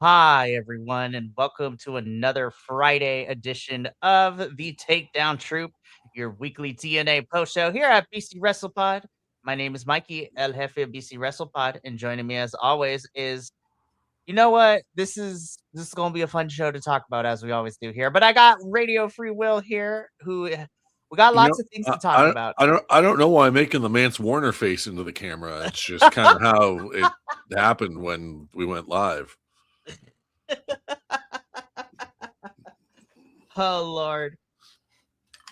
Hi, everyone, and welcome to another Friday edition of the Takedown Troop, your weekly TNA post show here at BC Wrestle Pod. My name is Mikey, El Jefe of BC Wrestle Pod, and joining me as always is, you know what? This is going to be a fun show to talk about as we always do here. But I got Radio Free Will here, who we got You lots know, of things I, to talk I about. I don't know why I'm making the Mance Warner face into the camera. It's just kind of how it happened when we went live. Oh Lord.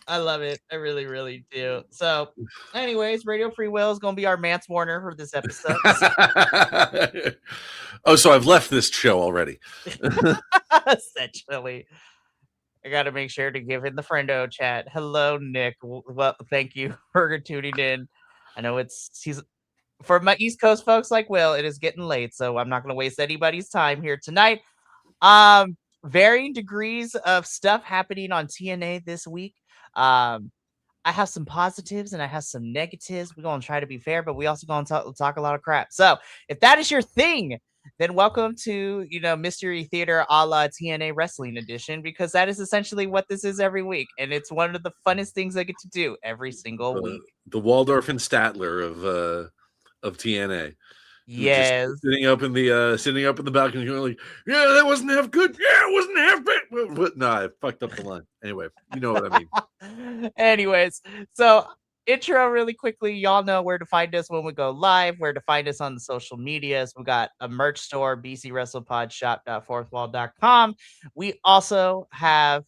I love it. I really, really do. So, anyways, Radio Free Will is going to be our Mance Warner for this episode. Oh, so I've left this show already. Essentially, I got to make sure to give in the friendo chat. Hello, Nick. Well, thank you for tuning in. I know he's for my East Coast folks like Will. It is getting late, so I'm not going to waste anybody's time here tonight. Varying degrees of stuff happening on TNA this week. I have some positives and I have some negatives. We're gonna try to be fair, but we also gonna talk a lot of crap. So if that is your thing, then welcome to Mystery Theater a la TNA Wrestling Edition, because that is essentially what this is every week, and it's one of the funnest things I get to do every single week. The Waldorf and Statler of TNA. Just Yes. sitting up in the balcony going like, yeah, that wasn't half good. Yeah, it wasn't half bad. What? No, I fucked up the line. Anyway, you know what I mean. Anyways, so intro really quickly. Y'all know where to find us when we go live, where to find us on the social medias. We got a merch store, bcwrestlepodshop.fourthwall.com. We also have,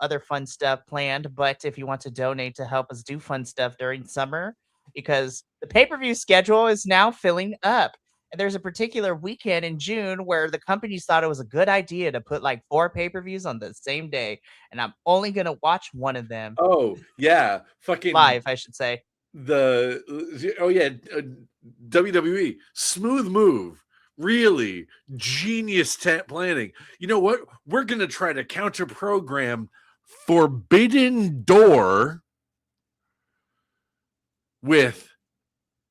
other fun stuff planned. But if you want to donate to help us do fun stuff during summer, because the pay-per-view schedule is now filling up. And there's a particular weekend in June where the companies thought it was a good idea to put like 4 pay-per-views on the same day, and I'm only gonna watch one of them Oh yeah, fucking live, I should say. WWE smooth move, really genius planning. You know what? We're gonna try to counter program Forbidden Door with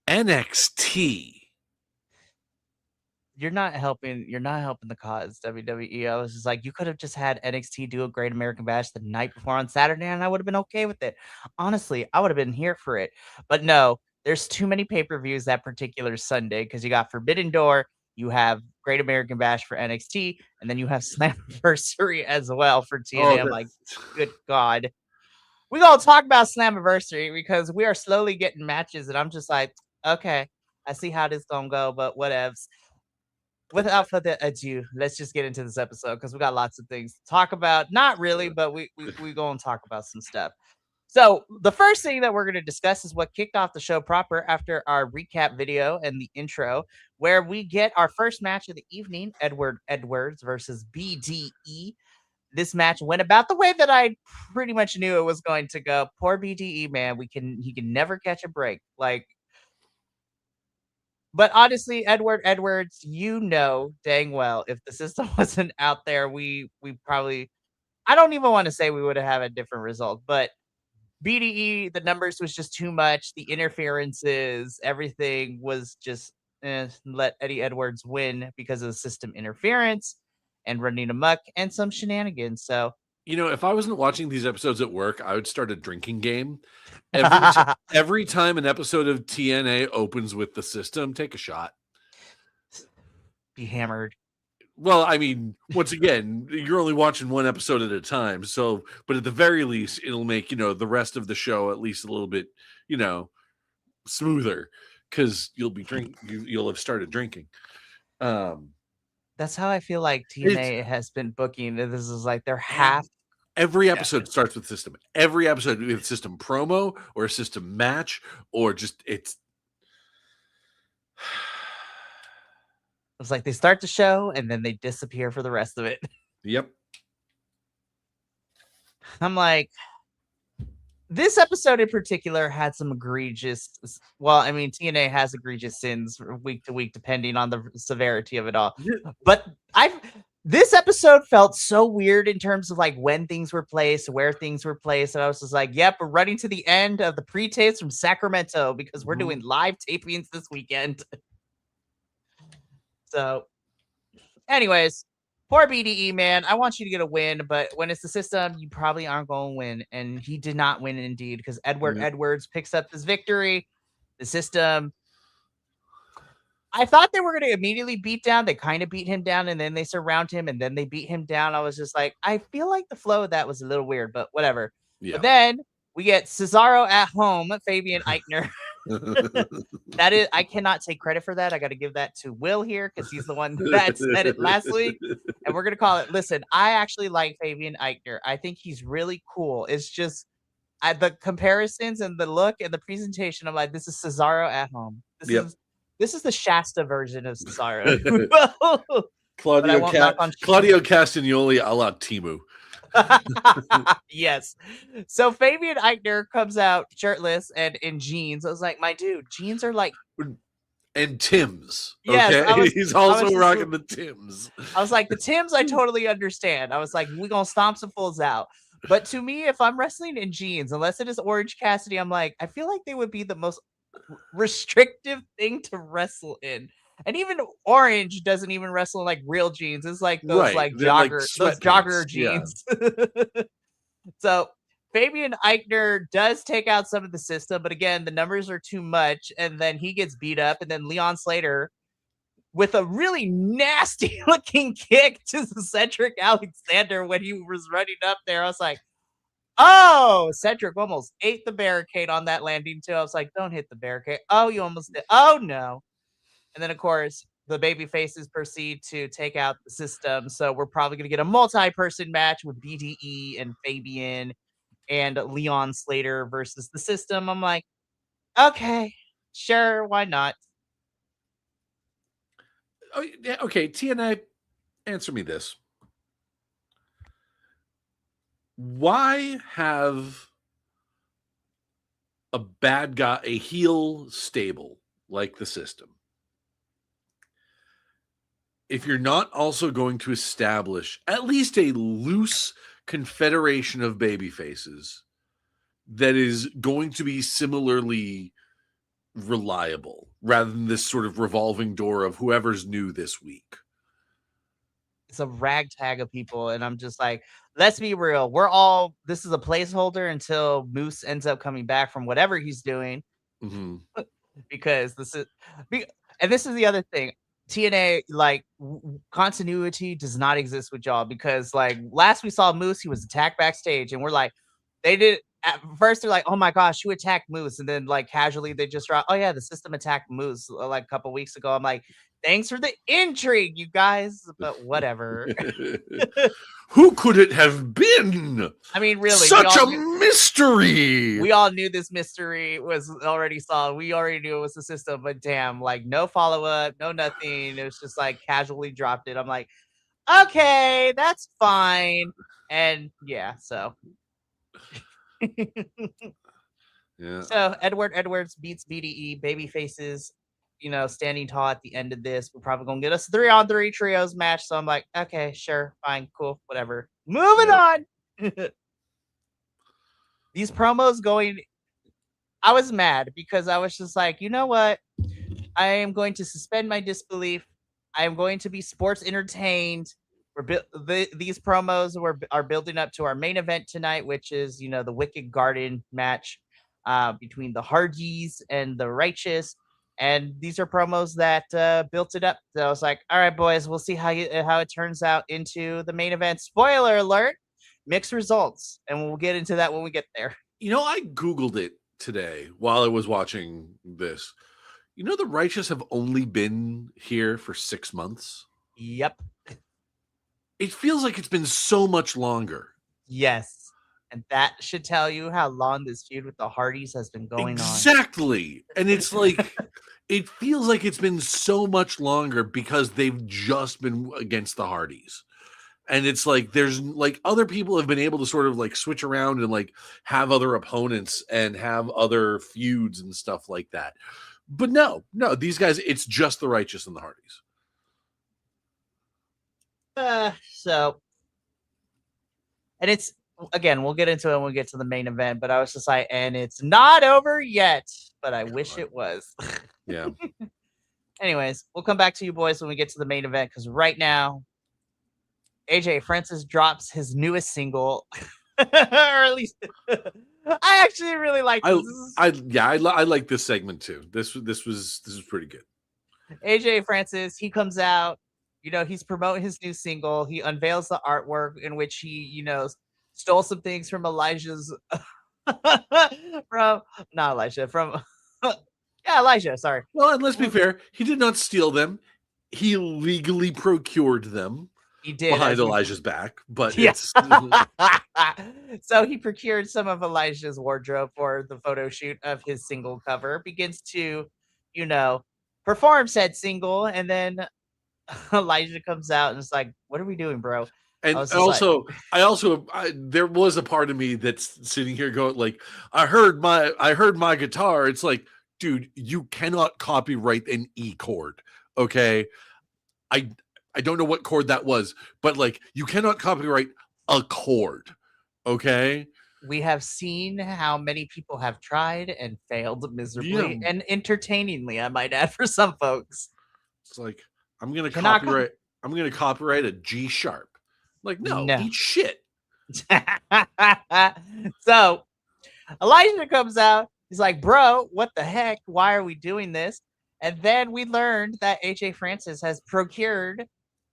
NXT. You're not helping the cause, WWE. I was just like, you could have just had NXT do a Great American Bash the night before on Saturday, and I would have been okay with it. Honestly, I would have been here for it. But no, there's too many pay-per-views that particular Sunday, because you got Forbidden Door, you have Great American Bash for NXT, and then you have Slammiversary as well for Oh, TNA. I'm like, good God. We're gonna talk about Slammiversary because we are slowly getting matches, and I'm just like, okay, I see how this gonna go, but whatevs. Without further ado, let's just get into this episode because we got lots of things to talk about. Not really, but we gonna talk about some stuff. So the first thing that we're going to discuss is what kicked off the show proper after our recap video and the intro, where we get our first match of the evening: Edward Edwards versus BDE. This match went about the way that I pretty much knew it was going to go. Poor BDE, man. He can never catch a break. But honestly, Edward Edwards, dang well, if the system wasn't out there, we probably, I don't even want to say we would have had a different result, but BDE, the numbers was just too much. The interferences, everything was just let Eddie Edwards win because of the system interference and running amok and some shenanigans. So if I wasn't watching these episodes at work, I would start a drinking game. Every time an episode of TNA opens with the system, take a shot. Be hammered. Well, I mean, once again, you're only watching one episode at a time. So, but at the very least, it'll make, the rest of the show at least a little bit, smoother because you'll have started drinking. That's how I feel like TNA has been booking. This is like they're half. Every episode starts with system. Every episode with system promo or a system match or just it's. It's like they start the show and then they disappear for the rest of it. Yep. I'm like, this episode in particular had some egregious. Well, I mean, TNA has egregious sins week to week, depending on the severity of it all. But this episode felt so weird in terms of like when things were placed, where things were placed. And I was just like, yep, we're running to the end of the pre-tapes from Sacramento because we're doing live tapings this weekend. So, anyways, poor BDE, man. I want you to get a win, but when it's the system, you probably aren't going to win. And he did not win indeed, because Edwards picks up his victory. The system, I thought they were going to immediately beat down. They kind of beat him down, and then they surround him, and then they beat him down. I was just like, I feel like the flow of that was a little weird, but whatever. Yeah. But then we get Cesaro at home, Fabian Eichner. That is, I cannot take credit for that. I got to give that to Will here, because he's the one that said it last week. And we're going to call it, listen, I actually like Fabian Eichner. I think he's really cool. It's just the comparisons and the look and the presentation. I'm like, this is Cesaro at home. This is the Shasta version of Cesaro. Claudio Castagnoli a la Timu. Yes. So Fabian Eichner comes out shirtless and in jeans. I was like, my dude, jeans are like... And Tim's. Yes, okay? He's also rocking the Tim's. I was like, the Tim's I totally understand. I was like, we're going to stomp some fools out. But to me, if I'm wrestling in jeans, unless it is Orange Cassidy, I'm like, I feel like they would be the most restrictive thing to wrestle in. And even Orange doesn't even wrestle in like real jeans. It's like those like jogger jeans. Yeah. So Fabian Eichner does take out some of the system, but again, the numbers are too much. And then he gets beat up. And then Leon Slater, with a really nasty looking kick to Cedric Alexander when he was running up there, I was like, oh, Cedric almost ate the barricade on that landing too. I was like, don't hit the barricade. Oh, you almost did. Oh, no. And then, of course, the baby faces proceed to take out the system. So we're probably going to get a multi-person match with BDE and Fabian and Leon Slater versus the system. I'm like, okay, sure, why not? Oh, yeah, okay, TNA, answer me this. Why have a bad guy, a heel stable like the system, if you're not also going to establish at least a loose confederation of baby faces that is going to be similarly reliable rather than this sort of revolving door of whoever's new this week? It's a ragtag of people, and I'm just like, let's be real. This is a placeholder until Moose ends up coming back from whatever he's doing. Mm-hmm. Because this is the other thing. TNA, like, continuity does not exist with y'all, because like last we saw Moose, he was attacked backstage, and we're like, they did at first they're like, oh my gosh, who attacked Moose? And then like casually they just drop, oh yeah, the system attacked Moose like a couple weeks ago. I'm like, thanks for the intrigue, you guys, but whatever. Who could it have been? I mean, really, such a mystery. We all knew this mystery was already solved. We already knew it was the system, but damn, like no follow-up, no nothing. It was just like casually dropped it. I'm like, okay, that's fine. And yeah, so yeah. So Edwards beats BDE, baby faces, standing tall at the end of this. We're probably gonna get us 3-on-3 trios match. So I'm like, okay, sure, fine, cool, whatever. Moving on. These promos going, I was mad because I was just like, you know what? I am going to suspend my disbelief. I am going to be sports entertained. These promos are building up to our main event tonight, which is, the Wicked Garden match between the Hardys and the Righteous. And these are promos that built it up. So I was like, all right, boys, we'll see how it turns out into the main event. Spoiler alert, mixed results. And we'll get into that when we get there. I Googled it today while I was watching this. The Righteous have only been here for 6 months. Yep. It feels like it's been so much longer. Yes. And that should tell you how long this feud with the Hardys has been going on. Exactly. And it's like, it feels like it's been so much longer because they've just been against the Hardys. And it's like, there's like other people have been able to sort of like switch around and like have other opponents and have other feuds and stuff like that. But no, these guys, it's just the Righteous and the Hardys. And it's, again, we'll get into it when we get to the main event, but I was just like, and it's not over yet, but I wish it was. Yeah. Anyways, we'll come back to you boys when we get to the main event, because right now AJ Francis drops his newest single, or at least I actually really like this. I like this segment too. This was pretty good. AJ Francis, he comes out, he's promoting his new single. He unveils the artwork in which he, stole some things from Elijah's from not Elijah, from yeah, Elijah, sorry. Well, and let's be fair, he did not steal them. He legally procured them. He did behind Elijah's back, but yeah. it's So he procured some of Elijah's wardrobe for the photo shoot of his single cover, begins to, perform said single, and then Elijah comes out and it's like, what are we doing, bro? And also, there was a part of me that's sitting here going like, I heard my guitar. It's like, dude, you cannot copyright an E chord. Okay. I don't know what chord that was, but like, you cannot copyright a chord. Okay. We have seen how many people have tried and failed miserably and entertainingly, I might add, for some folks. It's like, I'm going to copyright a G sharp. Like, no. Eat shit. So Elijah comes out. He's like, bro, what the heck? Why are we doing this? And then we learned that AJ Francis has procured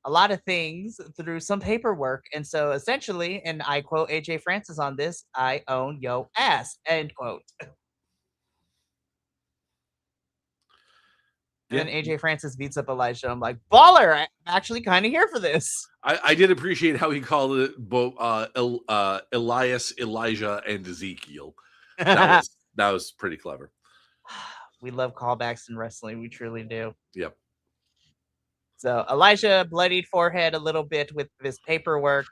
a lot of things through some paperwork. And so essentially, and I quote AJ Francis on this, I own yo ass, end quote. And then AJ Francis beats up Elijah. I'm like, baller, I'm actually kind of here for this. I did appreciate how he called it both Elias, Elijah, and Ezekiel. That was pretty clever. We love callbacks in wrestling. We truly do. Yep. So Elijah bloodied forehead a little bit with this paperwork.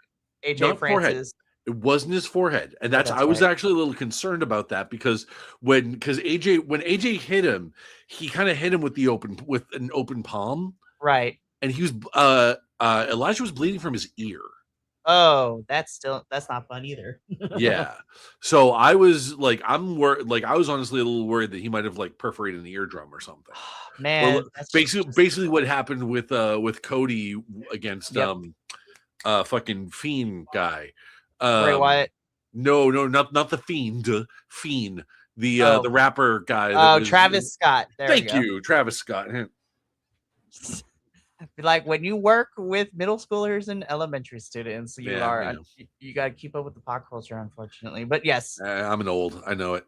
AJ Francis. Forehead. It wasn't his forehead, and that's I was actually a little concerned about that because when AJ hit him, he kind of hit him with an open palm, right? And he was Elijah was bleeding from his ear. Oh, that's not fun either. Yeah. So I was like, I was honestly a little worried that he might have like perforated an eardrum or something. Man, well, basically what happened with Cody against fucking Fiend guy. Bray Wyatt. No, not the Fiend. Fiend. The rapper guy. Travis Scott. Thank you, Travis Scott. Like when you work with middle schoolers and elementary students, you got to keep up with the pop culture, unfortunately. But yes, I'm an old. I know it.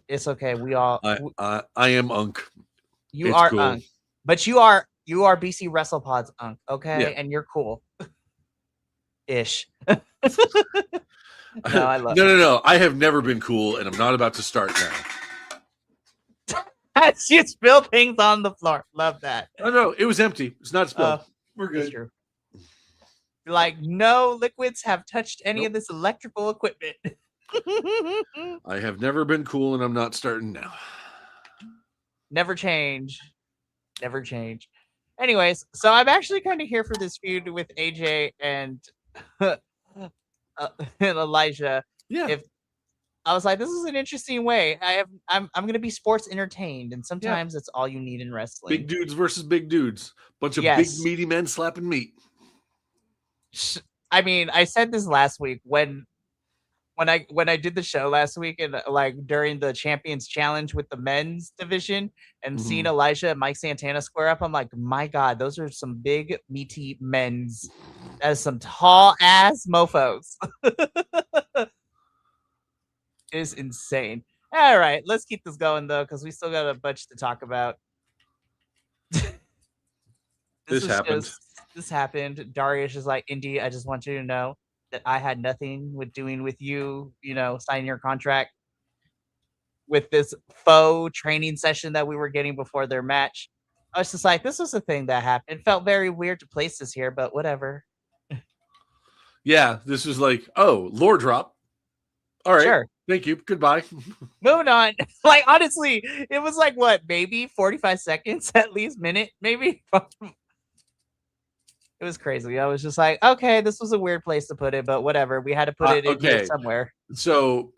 It's okay. We all. I am Unk. You are cool. Unk, but you are BC Wrestle Pod's Unk, okay? And you're cool. Ish. No, I love. No. I have never been cool, and I'm not about to start now. You spill things on the floor. Love that. Oh no, it was empty. It's not spilled. We're good. True. Like no liquids have touched any of this electrical equipment. I have never been cool, and I'm not starting now. Never change. Never change. Anyways, so I'm actually kind of here for this feud with AJ and Elijah. Yeah. If I was like, this is an interesting way. I'm gonna be sports entertained, and sometimes it's all you need in wrestling. Big dudes versus big dudes. Bunch of big meaty men slapping meat. I mean, I said this last week when I did the show last week and like during the Champions Challenge with the men's division and seeing Elijah and Mike Santana square up, I'm like, my God, those are some big meaty men's. That is some tall ass mofos. It is insane. All right, let's keep this going though, because we still got a bunch to talk about. This happened. Darius is like, Indy, I just want you to know that I had nothing with you, signing your contract with this faux training session that we were getting before their match. I was just like, this was a thing that happened. It felt very weird to place this here, but whatever. Yeah, this was like, oh, lore drop. All right. Sure. Thank you. Goodbye. Moving on. Like, honestly, it was like, what, maybe 45 seconds at least, minute, maybe? It was crazy. I was just like, okay, this was a weird place to put it, but whatever. We had to put it in here somewhere. So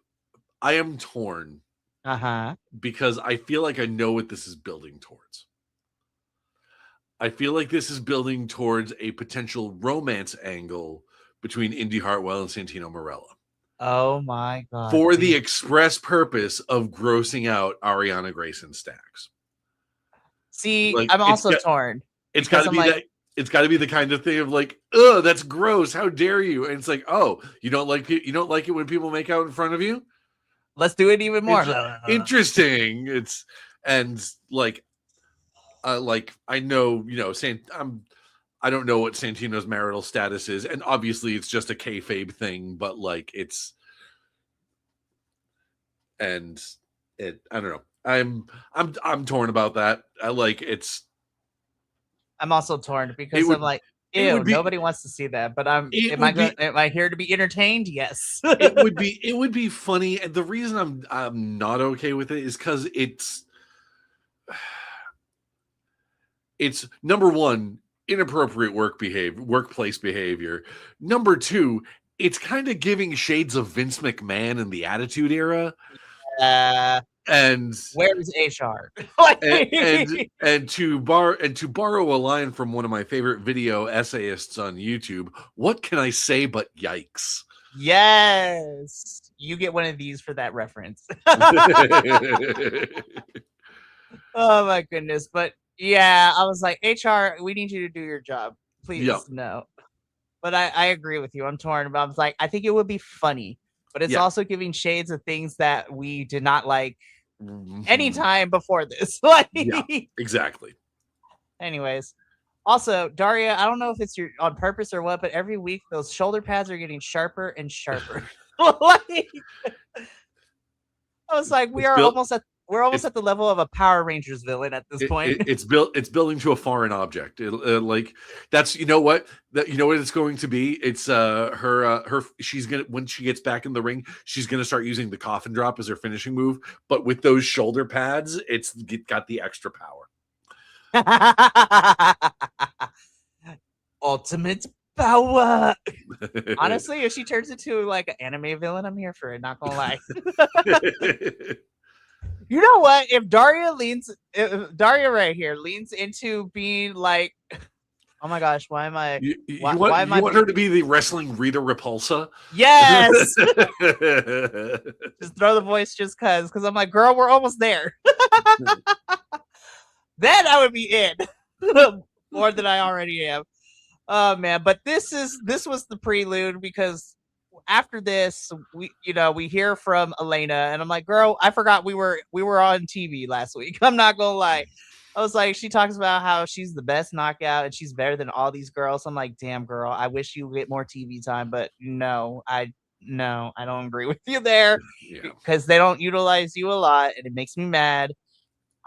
I am torn. Uh-huh. Because I feel like I know what this is building towards. I feel like this is building towards a potential romance angle between Indy Hartwell and Santino Marella Oh my God. for the Please. express purpose of grossing out Ariana Grayson Stacks. See, Like I'm also torn it's got because to I'm be like, that. It's got to be the kind of thing of like, oh, that's gross. How dare you? And it's like, oh, you don't like it when people make out in front of you. let's do it even more. Interesting. It's and like I know I don't know what Santino's marital status is, and obviously it's just a kayfabe thing, but like it's and it I don't know. I'm torn about that. I like I'm also torn it because I'm would like, it ew, would be nobody wants to see that. But it would be am I here to be entertained? Yes. it would be funny, and the reason I'm not okay with it is because it's number one, inappropriate workplace behavior. Number two, it's kind of giving shades of Vince McMahon in the Attitude Era, uh, and where's HR? and to borrow a line from one of my favorite video essayists on YouTube, what can I say but yikes? Yes, you get one of these for that reference. Oh my goodness. But yeah, I was like, HR, we need you to do your job. Yeah, Please, no. But I agree with you. I'm torn. But I was like, I think it would be funny, but it's yeah, also giving shades of things that we did not like any mhm. time before this. Like, Yeah, exactly. anyways. Also, Daria, I don't know if it's your on purpose or what, but every week those shoulder pads are getting sharper and sharper. Like, I was like, It's built. we're almost It's at the level of a Power Rangers villain at this point. it's building to a foreign object. Like that's you know what it's going to be. It's her she's gonna when she gets back in the ring, she's gonna start using the coffin drop as her finishing move, but with those shoulder pads, it's got the extra power. Ultimate power. Honestly, if she turns into like an anime villain, I'm here for it. Not gonna lie. You know what? If Daria right here leans into being like, oh my gosh, why am I? Why am I? You want her to be the wrestling Rita Repulsa? Yes. Just throw the voice just because I'm like, girl, we're almost there. Then I would be in more than I already am. Oh man, but this was the prelude because after this we hear from Elena and I'm like, girl, I forgot we were on TV last week. I'm not gonna lie. I was like, she talks about how she's the best knockout and she's better than all these girls. I'm like, damn girl, I wish you get more TV time, but no, I don't agree with you there Yeah. because they don't utilize you a lot and it makes me mad.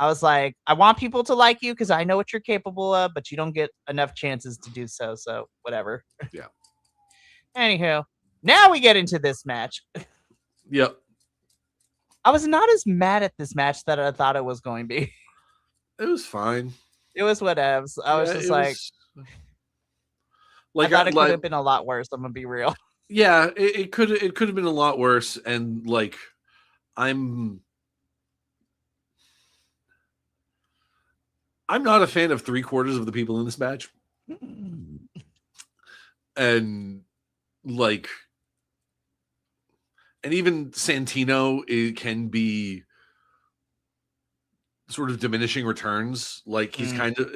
I was like, I want people to like you because I know what you're capable of, but you don't get enough chances to do so. So whatever. Yeah. Anywho, now we get into this match. Yep. I was not as mad at this match that I thought it was going to be. It was fine. It was whatevs. I was just like, I thought it could have been a lot worse. I'm gonna be real. Yeah, it could have been a lot worse, and like I'm not a fan of 3/4 of the people in this match. And like and even Santino, it can be sort of diminishing returns. Like he's kind of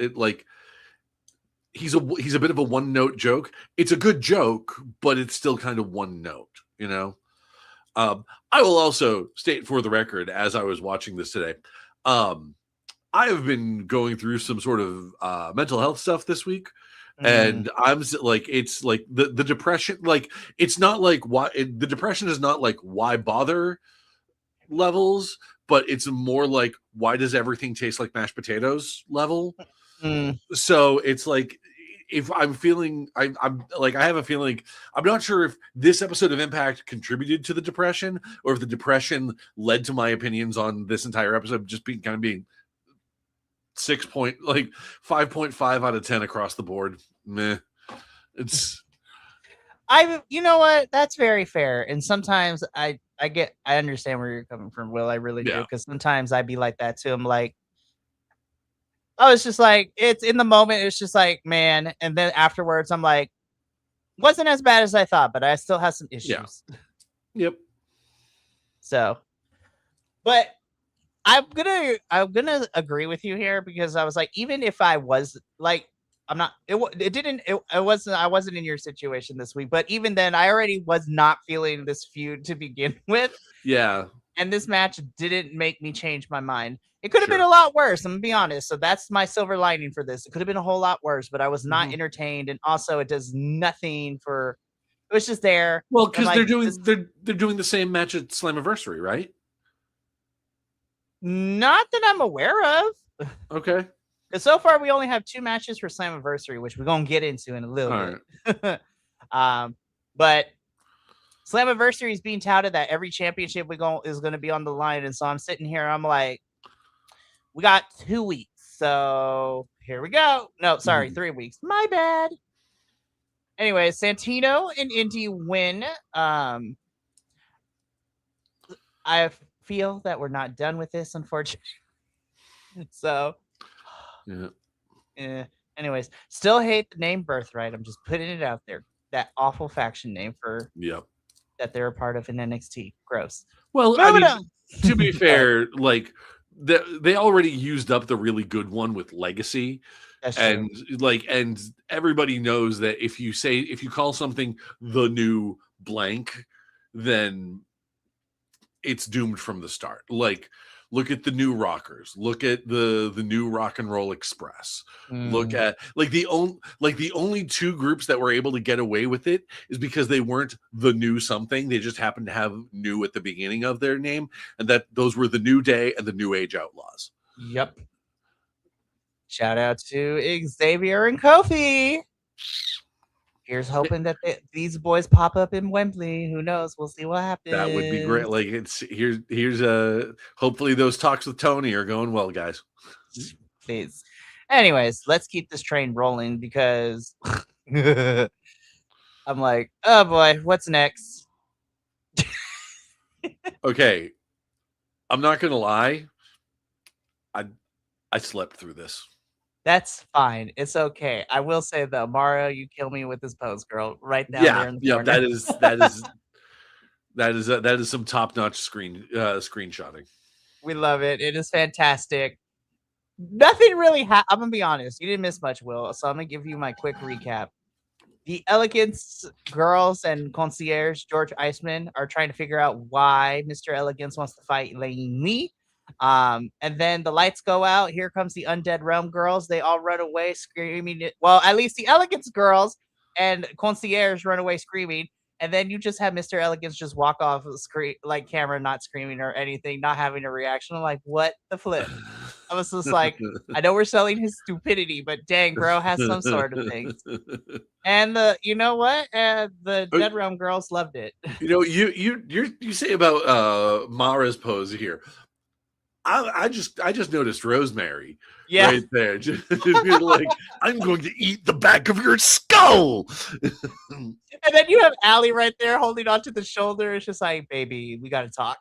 he's a bit of a one note joke. It's a good joke, but it's still kind of one note, you know. I will also state for the record, as I was watching this today, I have been going through some sort of mental health stuff this week. And I'm like, it's like the depression, like it's not like the depression is not like why bother levels, but it's more like why does everything taste like mashed potatoes level. So it's like if I'm feeling I'm like I have a feeling I'm not sure if this episode of Impact contributed to the depression or if the depression led to my opinions on this entire episode just being 5.5 out of 10 across the board. Meh. It's you know what? That's very fair. And sometimes I understand where you're coming from, Will. I really do. Because sometimes I'd be like that too. I'm like, I was just like, it's in the moment. It's just like, man. And then afterwards, I'm like, wasn't as bad as I thought, but I still have some issues. Yep. So, but I'm gonna agree with you here because I was like, even if I was like, I'm not. I wasn't in your situation this week, but even then, I already was not feeling this feud to begin with. Yeah. And this match didn't make me change my mind. It could have been a lot worse. I'm gonna be honest. So that's my silver lining for this. It could have been a whole lot worse, but I was not entertained, and also it does nothing for. It was just there. Well, because they're doing the same match at Slammiversary, right? Not that I'm aware of. Okay. Because so far we only have 2 matches for Slammiversary, which we're gonna get into in a little bit. But Slammiversary is being touted that every championship is going to be on the line, and so I'm sitting here. I'm like, we got 2 weeks, so here we go. No, sorry, 3 weeks. My bad. Anyway, Santino and Indy win. I feel that we're not done with this, unfortunately. So, anyways, still hate the name Birthright. I'm just putting it out there. That awful faction name for that they're a part of in NXT. Gross. Well, I mean, to be fair, like they already used up the really good one with Legacy. That's and true. And everybody knows that if you call something the new blank, then it's doomed from the start. Like, look at the New Rockers. Look at the new Rock and Roll Express. Look at the only 2 groups that were able to get away with it is because they weren't the new something. They just happened to have new at the beginning of their name, and that those were the New Day and the New Age Outlaws. Yep. Shout out to Xavier and Kofi. Here's hoping that these boys pop up in Wembley. Who knows? We'll see what happens. That would be great. Like, here's hopefully those talks with Tony are going well, guys. Please. Anyways, let's keep this train rolling because I'm like, oh boy, what's next? Okay, I'm not gonna lie. I slept through this. That's fine. It's okay. I will say though, Mario, you kill me with this pose, girl. Right down there in the corner. that is some top-notch screenshotting. We love it. It is fantastic. Nothing really I'm gonna be honest. You didn't miss much, Will. So I'm gonna give you my quick recap. The Elegance girls and concierge George Iceman are trying to figure out why Mr. Elegance wants to fight Lane Lee. And then the lights go out. Here comes the Undead Realm girls. They all run away screaming. Well, at least the Elegance girls and concierge run away screaming. And then you just have Mr. Elegance just walk off the screen, like camera, not screaming or anything, not having a reaction. I'm like, what the flip? I was just like, I know we're selling his stupidity, but dang, bro has some sort of things. And you know what? The Dead Realm girls loved it. You know, you say about Mara's pose here. I just noticed Rosemary right there. Just like, I'm going to eat the back of your skull. And then you have Allie right there holding onto the shoulder. It's just like, baby, we got to talk.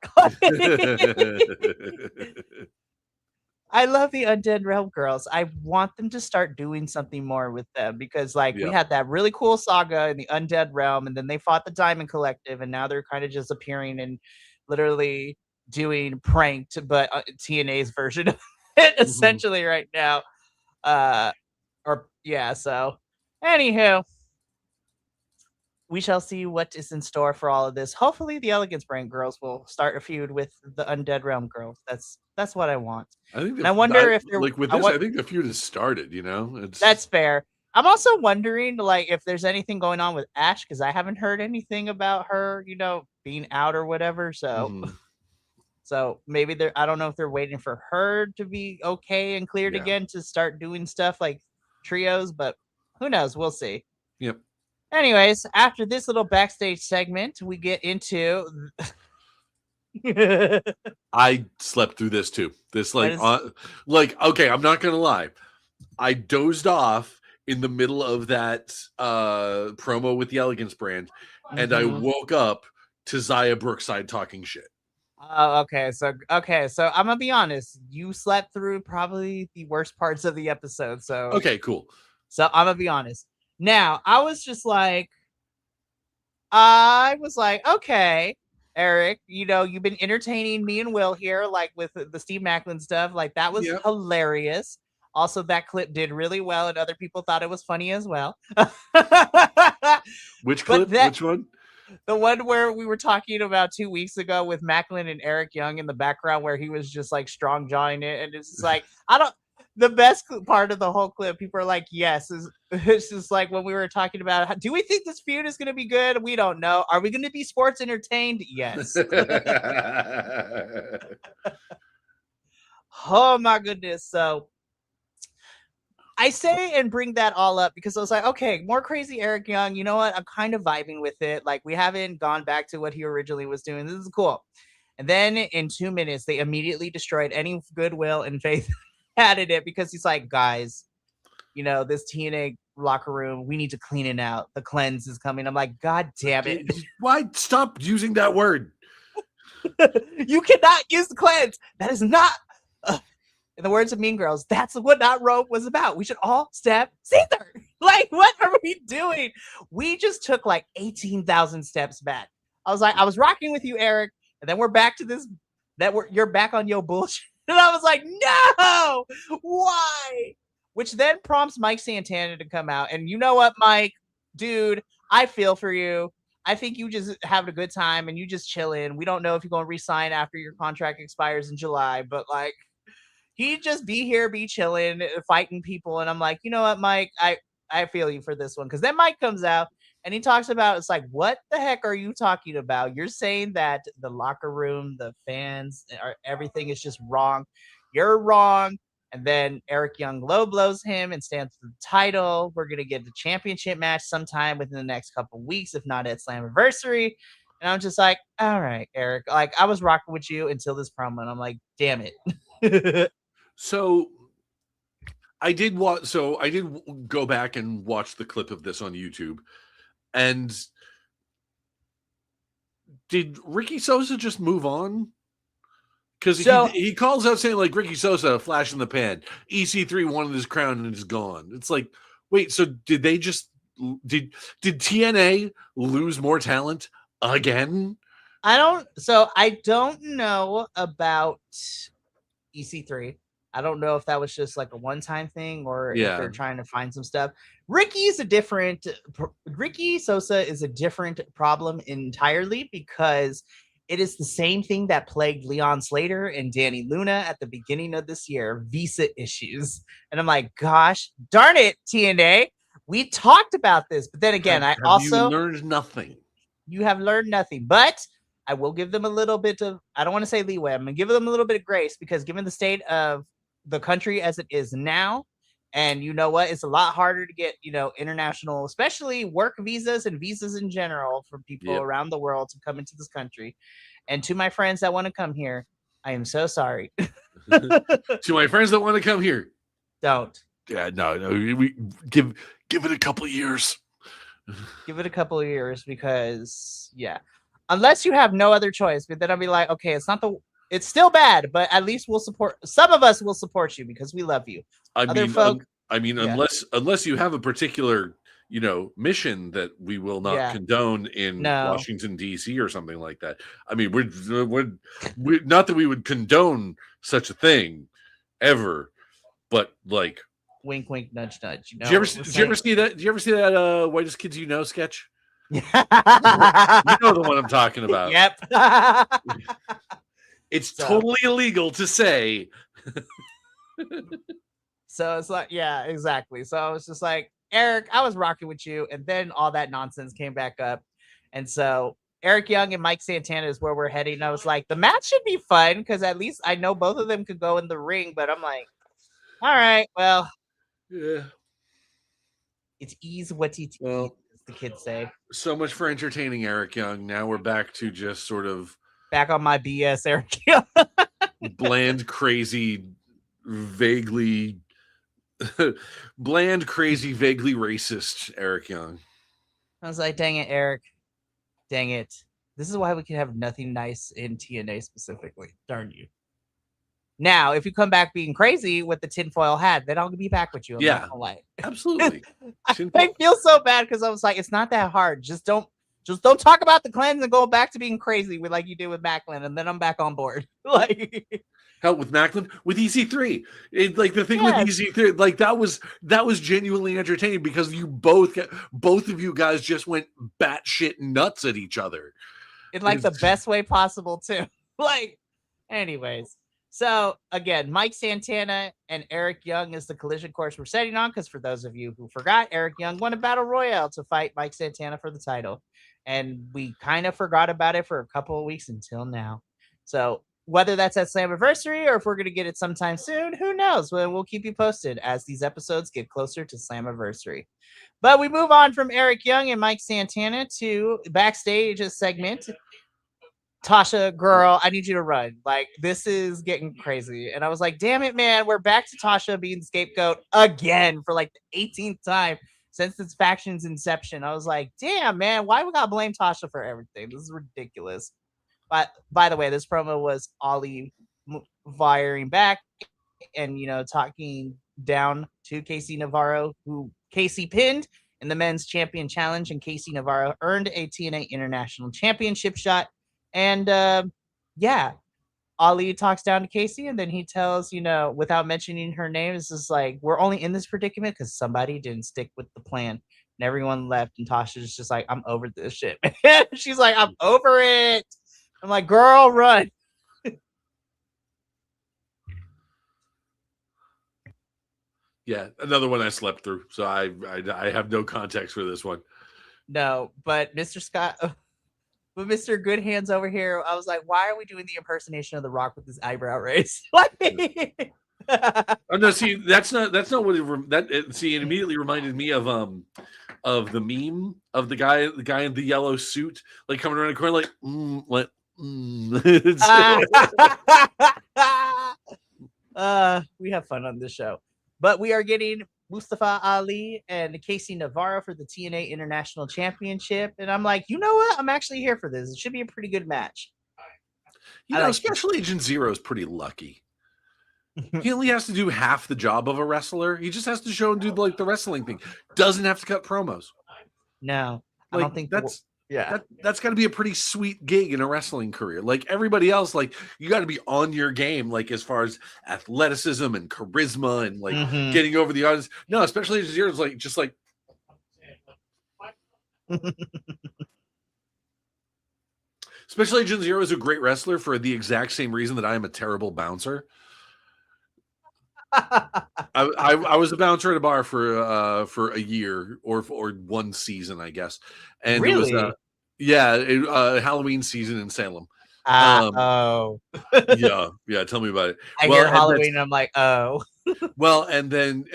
I love the Undead Realm girls. I want them to start doing something more with them because, like, we had that really cool saga in the Undead Realm, and then they fought the Diamond Collective, and now they're kind of just appearing and literally doing pranked, but TNA's version of it essentially right now. So anywho, we shall see what is in store for all of this. Hopefully the Elegance Brand girls will start a feud with the Undead Realm girls. That's what I want. I think I wonder if they're like with this, I think the feud has started, you know. That's fair. I'm also wondering, like, if there's anything going on with Ash, because I haven't heard anything about her, you know, being out or whatever. So so maybe I don't know if they're waiting for her to be okay and cleared again to start doing stuff like trios, but who knows? We'll see. Yep. Anyways, after this little backstage segment, we get into I slept through this too. This like okay, I'm not gonna lie. I dozed off in the middle of that promo with the Elegance Brand, and I woke up to Zaya Brookside talking shit. Oh, okay. So I'm gonna be honest. You slept through probably the worst parts of the episode. Okay, cool. So I'm gonna be honest. Now I was like, okay, Eric, you've been entertaining me and Will here, like with the Steve Macklin stuff. Like that was Yep. hilarious. Also, that clip did really well, and other people thought it was funny as well. Which But clip? Which one? the one where we were talking about 2 weeks ago with Macklin and Eric Young in the background, where he was just like strong jawing it, and it's just like I don't. The best part of the whole clip, people are like, "Yes," it's just like when we were talking about, do we think this feud is going to be good? We don't know. Are we going to be sports entertained? Yes. Oh my goodness! So I say and bring that all up because I was like, okay, more crazy Eric Young. You know what? I'm kind of vibing with it. Like we haven't gone back to what he originally was doing. This is cool. And then in 2 minutes, they immediately destroyed any goodwill and faith had in it because he's like, guys, this TNA locker room, we need to clean it out. The cleanse is coming. I'm like, God damn it. Why stop using that word? You cannot use the cleanse. That is not, in the words of Mean Girls, that's what that rope was about. We should all step Caesar. Like, what are we doing? We just took like 18,000 steps back. I was rocking with you, Eric. And then we're back to this, you're back on your bullshit. And I was like, no, why? Which then prompts Mike Santana to come out. And you know what, Mike? Dude, I feel for you. I think you just having a good time and you just chilling. We don't know if you're going to resign after your contract expires in July, but like, he just be here, be chilling, fighting people. And I'm like, you know what, Mike? I feel you for this one. Because then Mike comes out and he talks about, it's like, what the heck are you talking about? You're saying that the locker room, the fans, everything is just wrong. You're wrong. And then Eric Young low blows him and stands for the title. We're going to get the championship match sometime within the next couple weeks, if not at Slammiversary. And I'm just like, all right, Eric. Like, I was rocking with you until this promo. And I'm like, damn it. So I did go back and watch the clip of this on YouTube. And did Ricky Sosa just move on? Because he calls out saying like Ricky Sosa, flash in the pan. EC3 wanted his crown and it's gone. It's like, wait, so did they just did TNA lose more talent again? I don't know about EC3. I don't know if that was just like a one-time thing or if they're trying to find some stuff. Ricky Sosa is a different problem entirely because it is the same thing that plagued Leon Slater and Danny Luna at the beginning of this year, visa issues. And I'm like, gosh, darn it, TNA. We talked about this, but then again, you learned nothing. You have learned nothing, but I will give them a little bit of, I don't want to say leeway. I'm going to give them a little bit of grace because given the state of the country as it is now, and you know what, it's a lot harder to get, international, especially work visas and visas in general for people around the world to come into this country. And to my friends that want to come here, I am so sorry. To my friends that want to come here, don't. Yeah, no, we give it a couple of years. Give it a couple of years because, unless you have no other choice, but then I'll be like, okay, it's still bad, but at least some of us will support you because we love you. Unless you have a particular, mission that we will not condone in Washington, D.C. or something like that. I mean, we're not that we would condone such a thing ever, but like, wink, wink, nudge, nudge. Did you ever see that? Did you ever see that Whitest Kids You Know sketch? You know the one I'm talking about. Yep. It's totally illegal to say. So it's like, yeah, exactly. So I was just like, Eric, I was rocking with you. And then all that nonsense came back up. And so Eric Young and Mike Santana is where we're heading. And I was like, the match should be fun because at least I know both of them could go in the ring. But I'm like, all right, well. Yeah. It's ease what it is, as the kids say. So much for entertaining Eric Young. Now we're back to just sort of back on my BS, Eric Young. Bland, crazy, vaguely racist Eric Young. I was like, dang it, Eric. Dang it. This is why we can have nothing nice in TNA specifically. Darn you. Now, if you come back being crazy with the tinfoil hat, then I'll be back with you. I'm not gonna lie. Absolutely. I feel so bad because I was like, it's not that hard. Just don't talk about the cleanse and go back to being crazy with like you did with Macklin, and then I'm back on board. Like hell, with Macklin, with EC3, like the thing with EC3, like that was genuinely entertaining because you both of you guys just went batshit nuts at each other in like the best way possible too. Like, anyways. So again, Mike Santana and Eric Young is the collision course we're setting on. Because for those of you who forgot, Eric Young won a battle royale to fight Mike Santana for the title, and we kind of forgot about it for a couple of weeks until now. So whether that's at Slammiversary or if we're going to get it sometime soon, who knows? We'll keep you posted as these episodes get closer to Slammiversary. But we move on from Eric Young and Mike Santana to backstage segment. Tasha, girl, I need you to run. Like, this is getting crazy. And I was like, damn it, man. We're back to Tasha being the scapegoat again for like the 18th time since this faction's inception. I was like, damn, man, why we gotta blame Tasha for everything? This is ridiculous. But by the way, this promo was Ollie firing back and, you know, talking down to Casey Navarro, who Casey pinned in the men's champion challenge. And Casey Navarro earned a TNA International Championship shot. And yeah, Ali talks down to Casey, and then he tells, you know, without mentioning her name, it's just like, we're only in this predicament because somebody didn't stick with the plan. And everyone left, and Tasha's just like, I'm over this shit. She's like, I'm over it. I'm like, girl, run. Yeah, another one I slept through, so I have no context for this one. No, but Mr. Scott... But Mr. Good Hands over here, I was like, why are we doing the impersonation of The Rock with his eyebrow raised? Oh no, see, that's not what it immediately reminded me of the meme of the guy in the yellow suit, like coming around the corner, like we have fun on this show. But we are getting Mustafa Ali and Casey Navarro for the TNA International Championship. And I'm like, you know what? I'm actually here for this. It should be a pretty good match. You know, Special Agent Zero is pretty lucky. He only has to do half the job of a wrestler. He just has to show and do like the wrestling thing. Doesn't have to cut promos. No, I don't think that's that's got to be a pretty sweet gig in a wrestling career. Like everybody else, like you got to be on your game, like as far as athleticism and charisma and like getting over the audience. No, Special Agent Zero is like just like. Special Agent Zero is a great wrestler for the exact same reason that I am a terrible bouncer. I was a bouncer at a bar for a year or one season, I guess, and really? It was Halloween season in Salem. Yeah, tell me about it. I hear Halloween, and I'm like, oh. Well, and then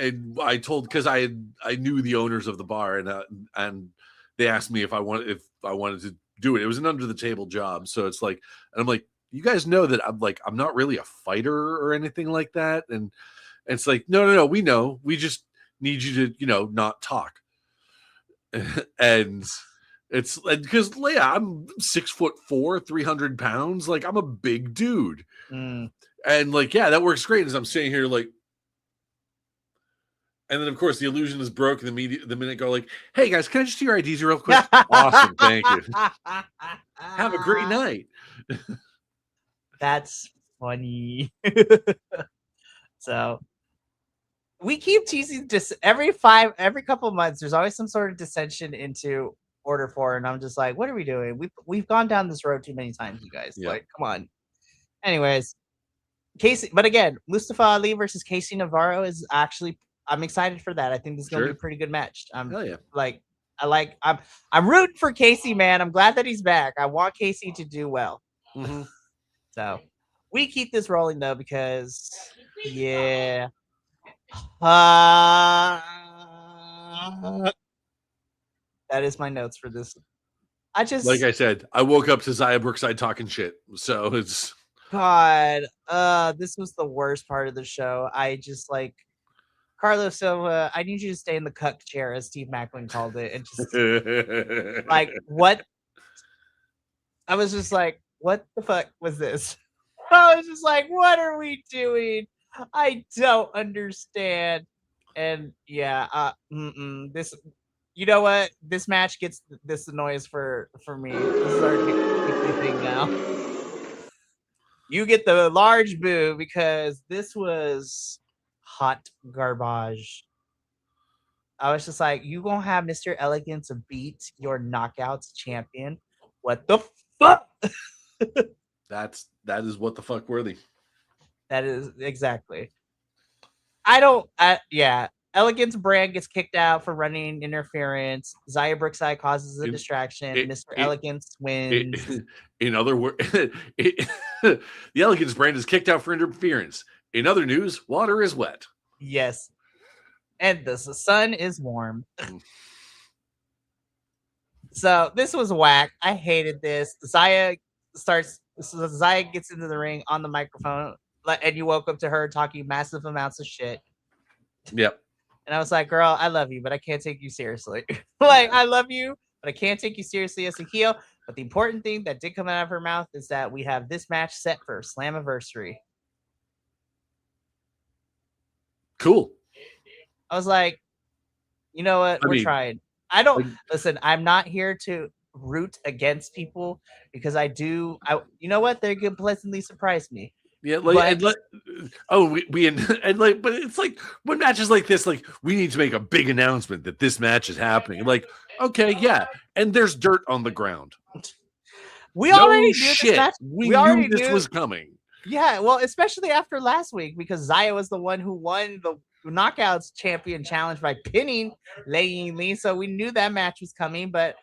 I told, because I knew the owners of the bar, and they asked me if I wanted to do it. It was an under the table job, so it's like, and I'm like, you guys know that I'm not really a fighter or anything like that, and it's like, no, we know, we just need you to not talk. And it's because I'm 6'4", 300 pounds, like I'm a big dude, and like that works great as I'm sitting here like. And then, of course, the illusion is broken the minute I go like, hey, guys, can I just see your IDs real quick? Awesome. Thank you. Have a great night. That's funny. So we keep teasing every couple of months. There's always some sort of dissension into Order 4. And I'm just like, what are we doing? We've gone down this road too many times, you guys. Yeah. Like, come on. Anyways, Casey. But again, Mustafa Ali versus Casey Navarro is actually... I'm excited for that. I think this is going to be a pretty good match. Hell yeah. I'm rooting for Casey, man. I'm glad that he's back. I want Casey to do well. So we keep this rolling though, because that is my notes for this. Like I said, I woke up to Zaya Brookside talking shit. So it's God. This was the worst part of the show. I just like, Carlos Silva, I need you to stay in the cuck chair, as Steve Macklin called it, and just like, what I was just like, what the fuck was this? I was just like, what are we doing? I don't understand. And yeah, this, you know what? This match gets this noise for me. This is our weekly thing now. You get the large boo because this was hot garbage. I was just like, you gonna have Mr. Elegance beat your knockouts champion? What the fuck? That is what the fuck worthy. That is exactly. I don't. Yeah, Elegance brand gets kicked out for running interference. Zaya Brookside causes a distraction. Mr. Elegance wins. In other words, the Elegance brand is kicked out for interference. In other news, water is wet. Yes, and the sun is warm. So this was whack. I hated this. Zaya gets into the ring on the microphone, and you woke up to her talking massive amounts of shit. Yep. And I was like, girl, I love you, but I can't take you seriously. Like, I love you, but I can't take you seriously as a heel. But the important thing that did come out of her mouth is that we have this match set for Slammiversary. Cool. I was like, you know what? We're trying. I don't listen. I'm not here to root against people because you know what? They can pleasantly surprise me. Yeah, but it's like when matches like this, like we need to make a big announcement that this match is happening. Like, okay, yeah, and there's dirt on the ground. We already knew this match. We knew this was coming. Yeah, well, especially after last week because Zaya was the one who won the Knockouts Champion Challenge by pinning Lei Lee, so we knew that match was coming. But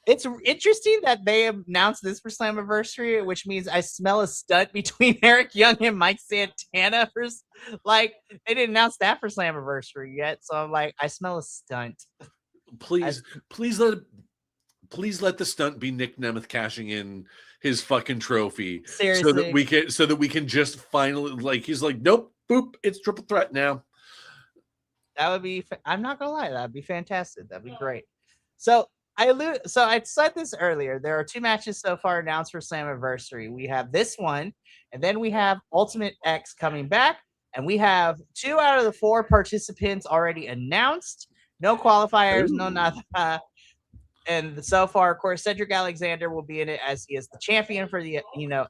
it's interesting that they announced this for Slammiversary, which means I smell a stunt between Eric Young and Mike Santana. Like, they didn't announce that for Slammiversary yet, so I'm like, I smell a stunt. Please let the stunt be Nick Nemeth cashing in his fucking trophy. Seriously. So that we can just finally, like, he's like, nope, boop, it's triple threat now. That would be, I'm not gonna lie, that'd be fantastic. That'd be great. So I said this earlier. There are 2 matches so far announced for Slammiversary. We have this one, and then we have Ultimate X coming back, and we have 2 out of the 4 participants already announced. No qualifiers, no nothing. And so far, of course, Cedric Alexander will be in it as he is the champion for the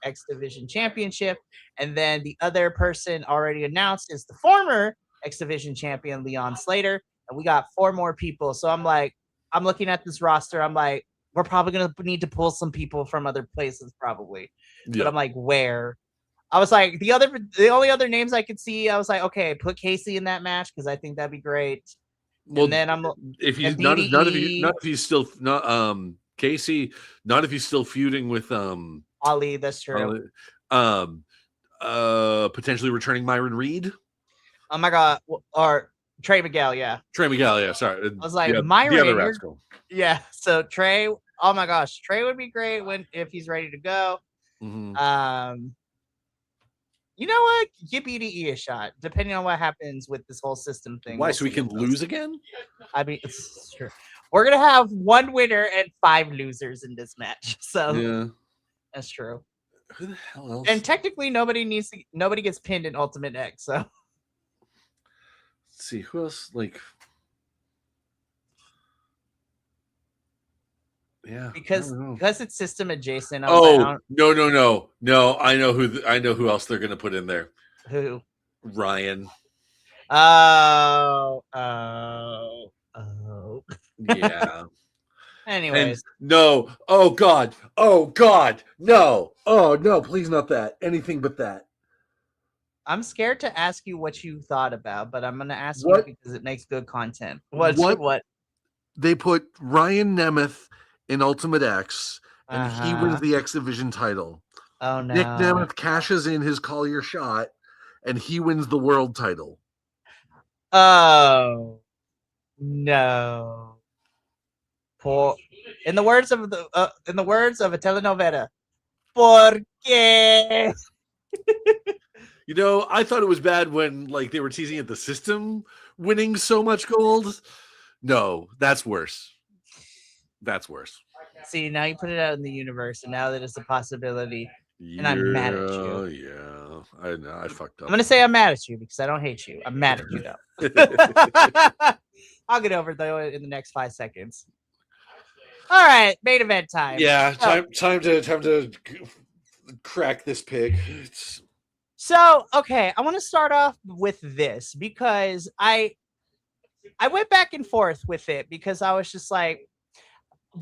X Division Championship, and then the other person already announced is the former X Division champion Leon Slater, and we got 4 more people. So I'm like, I'm looking at this roster. I'm like, we're probably going to need to pull some people from other places probably. Yep. But I'm like, where? I was like, the only other names I could see, I was like, okay, put Casey in that match because I think that'd be great. Well, and then if he's not if he's still not Casey, not if he's still feuding with Ali, that's true. Potentially returning Myron Reed. Oh my god, or Trey Miguel, yeah. Trey Miguel, yeah. Sorry, I was like, Myron, the other rascal. Yeah. So Trey, oh my gosh, Trey would be great if he's ready to go. Mm-hmm. You know what? Give BDE a shot, depending on what happens with this whole system thing. Why? So we can lose again? I mean, it's true. We're gonna have 1 winner and 5 losers in this match. So yeah, that's true. Who the hell else? And technically, nobody gets pinned in Ultimate X. So let's see who else. Like, yeah, because it's system adjacent. No. I know who else they're gonna put in there. Who? Ryan. Oh. Yeah. Anyways. And no. Oh God. No. Oh no, please not that. Anything but that. I'm scared to ask you what you thought about, but I'm gonna ask you because it makes good content. What? They put Ryan Nemeth in Ultimate X, and he wins the X Division title. Oh no! Nick Nemeth cashes in his Call Your Shot, and he wins the world title. Oh no! In the words of a telenovela, ¿por qué? I thought it was bad when they were teasing at the system winning so much gold. No, that's worse. That's worse. See, now you put it out in the universe, and now that it's a possibility, and I'm mad at you. Yeah. I know. I fucked up. I'm gonna say I'm mad at you because I don't hate you. I'm mad at you though. I'll get over it though in the next 5 seconds. All right, main event time. Yeah, time to crack this pig. So, okay, I want to start off with this because I went back and forth with it because I was just like,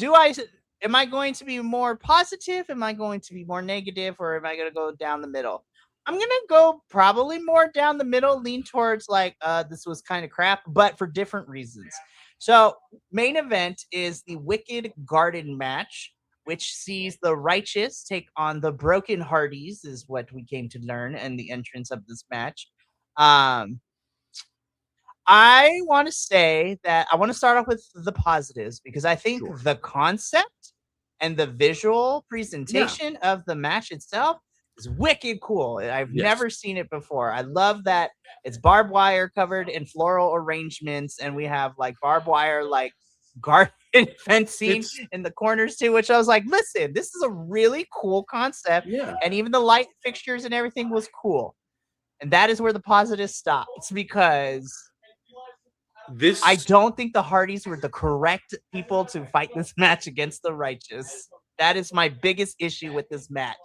am I going to be more positive? Am I going to be more negative, or am I going to go down the middle? I'm going to go probably more down the middle, lean towards like this was kind of crap, but for different reasons. So, main event is the Wicked Garden match, which sees the Righteous take on the Broken Hardys, is what we came to learn in the entrance of this match. I want to say that I want to start off with the positives because I think the concept and the visual presentation of the match itself is wicked cool. I've never seen it before. I love that it's barbed wire covered in floral arrangements, and we have like barbed wire, like garden fencing in the corners too, which I was like, listen, this is a really cool concept. Yeah. And even the light fixtures and everything was cool. And that is where the positive stops because I don't think the Hardys were the correct people to fight this match against the Righteous. That is my biggest issue with this match.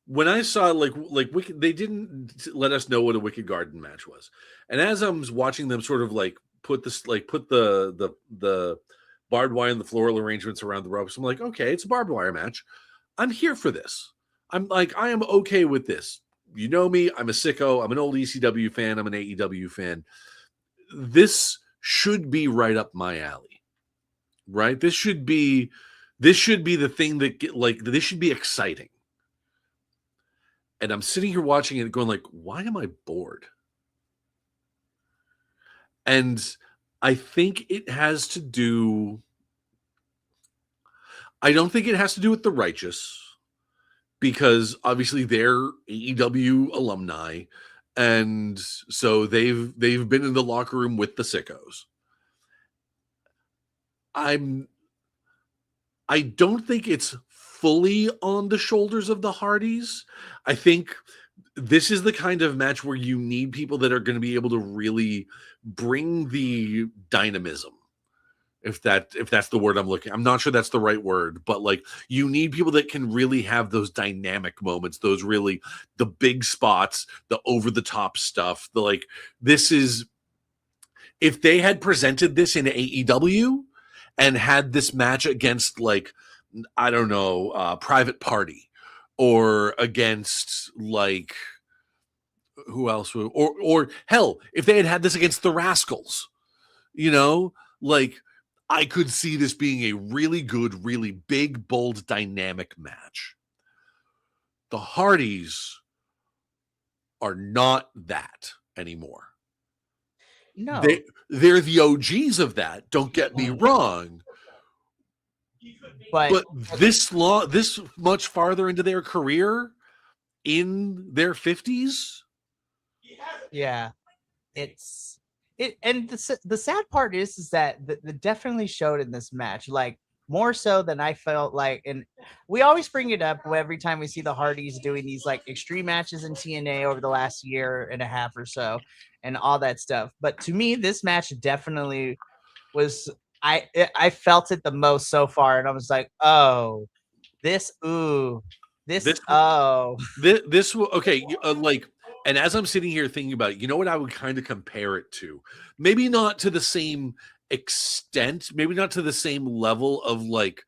When I saw like Wicked, they didn't let us know what a Wicked Garden match was, and as I was watching them sort of like put the barbed wire and the floral arrangements around the ropes, I'm like, okay, it's a barbed wire match. I'm here for this. I'm like, I am okay with this. You know me, I'm a sicko. I'm an old ECW fan. I'm an AEW fan. This should be right up my alley, right? This should be the thing that this should be exciting. And I'm sitting here watching it going like, why am I bored? And I think it has to do, I don't think it has to do with the Righteous, because obviously they're AEW alumni. And so they've been in the locker room with the sickos. I don't think it's fully on the shoulders of the Hardys. I think this is the kind of match where you need people that are going to be able to really bring the dynamism. If that's the word I'm looking, I'm not sure that's the right word, but like you need people that can really have those dynamic moments, those really the big spots, the over the top stuff. This is, if they had presented this in AEW and had this match against like, I don't know, Private Party, or against like who else, or hell, if they had this against the Rascals, like, I could see this being a really good, really big, bold, dynamic match. The Hardys are not that anymore. No. They're the OGs of that. Don't get me wrong. But this much farther into their career, in their 50s? Yeah. And the sad part is that the definitely showed in this match, like more so than I felt like. And we always bring it up every time we see the Hardys doing these like extreme matches in TNA over the last year and a half or so, and all that stuff. But to me, this match definitely was. I felt it the most so far, and I was like, oh, this okay. And as I'm sitting here thinking about it, you know what I would kind of compare it to? Maybe not to the same extent, maybe not to the same level of like,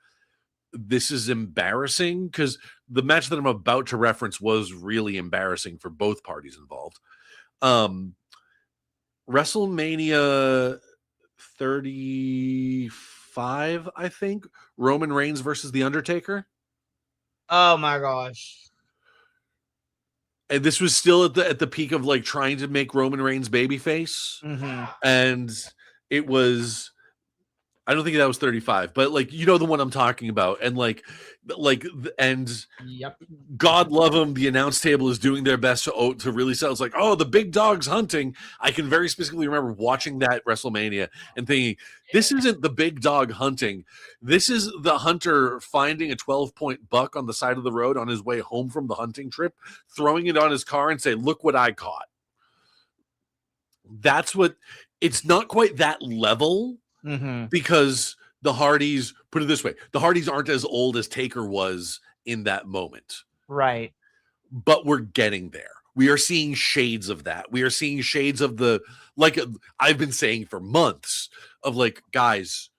this is embarrassing, because the match that I'm about to reference was really embarrassing for both parties involved. WrestleMania 35, I think, Roman Reigns versus The Undertaker. Oh my gosh. And this was still at the peak of like trying to make Roman Reigns babyface. Mm-hmm. And it was I don't think that was 35, but like you know the one I'm talking about, and and Yep. God love them, the announce table is doing their best to really sell. It's like, oh, the big dog's hunting. I can very specifically remember watching that WrestleMania and thinking, this isn't the big dog hunting. This is the hunter finding a 12-point buck on the side of the road on his way home from the hunting trip, throwing it on his car and say, look what I caught. That's what, it's not quite that level because the Hardys, put it this way, the Hardys aren't as old as Taker was in that moment. Right. But we're getting there. We are seeing shades of that. We are seeing shades of the, like I've been saying for months, of like, guys,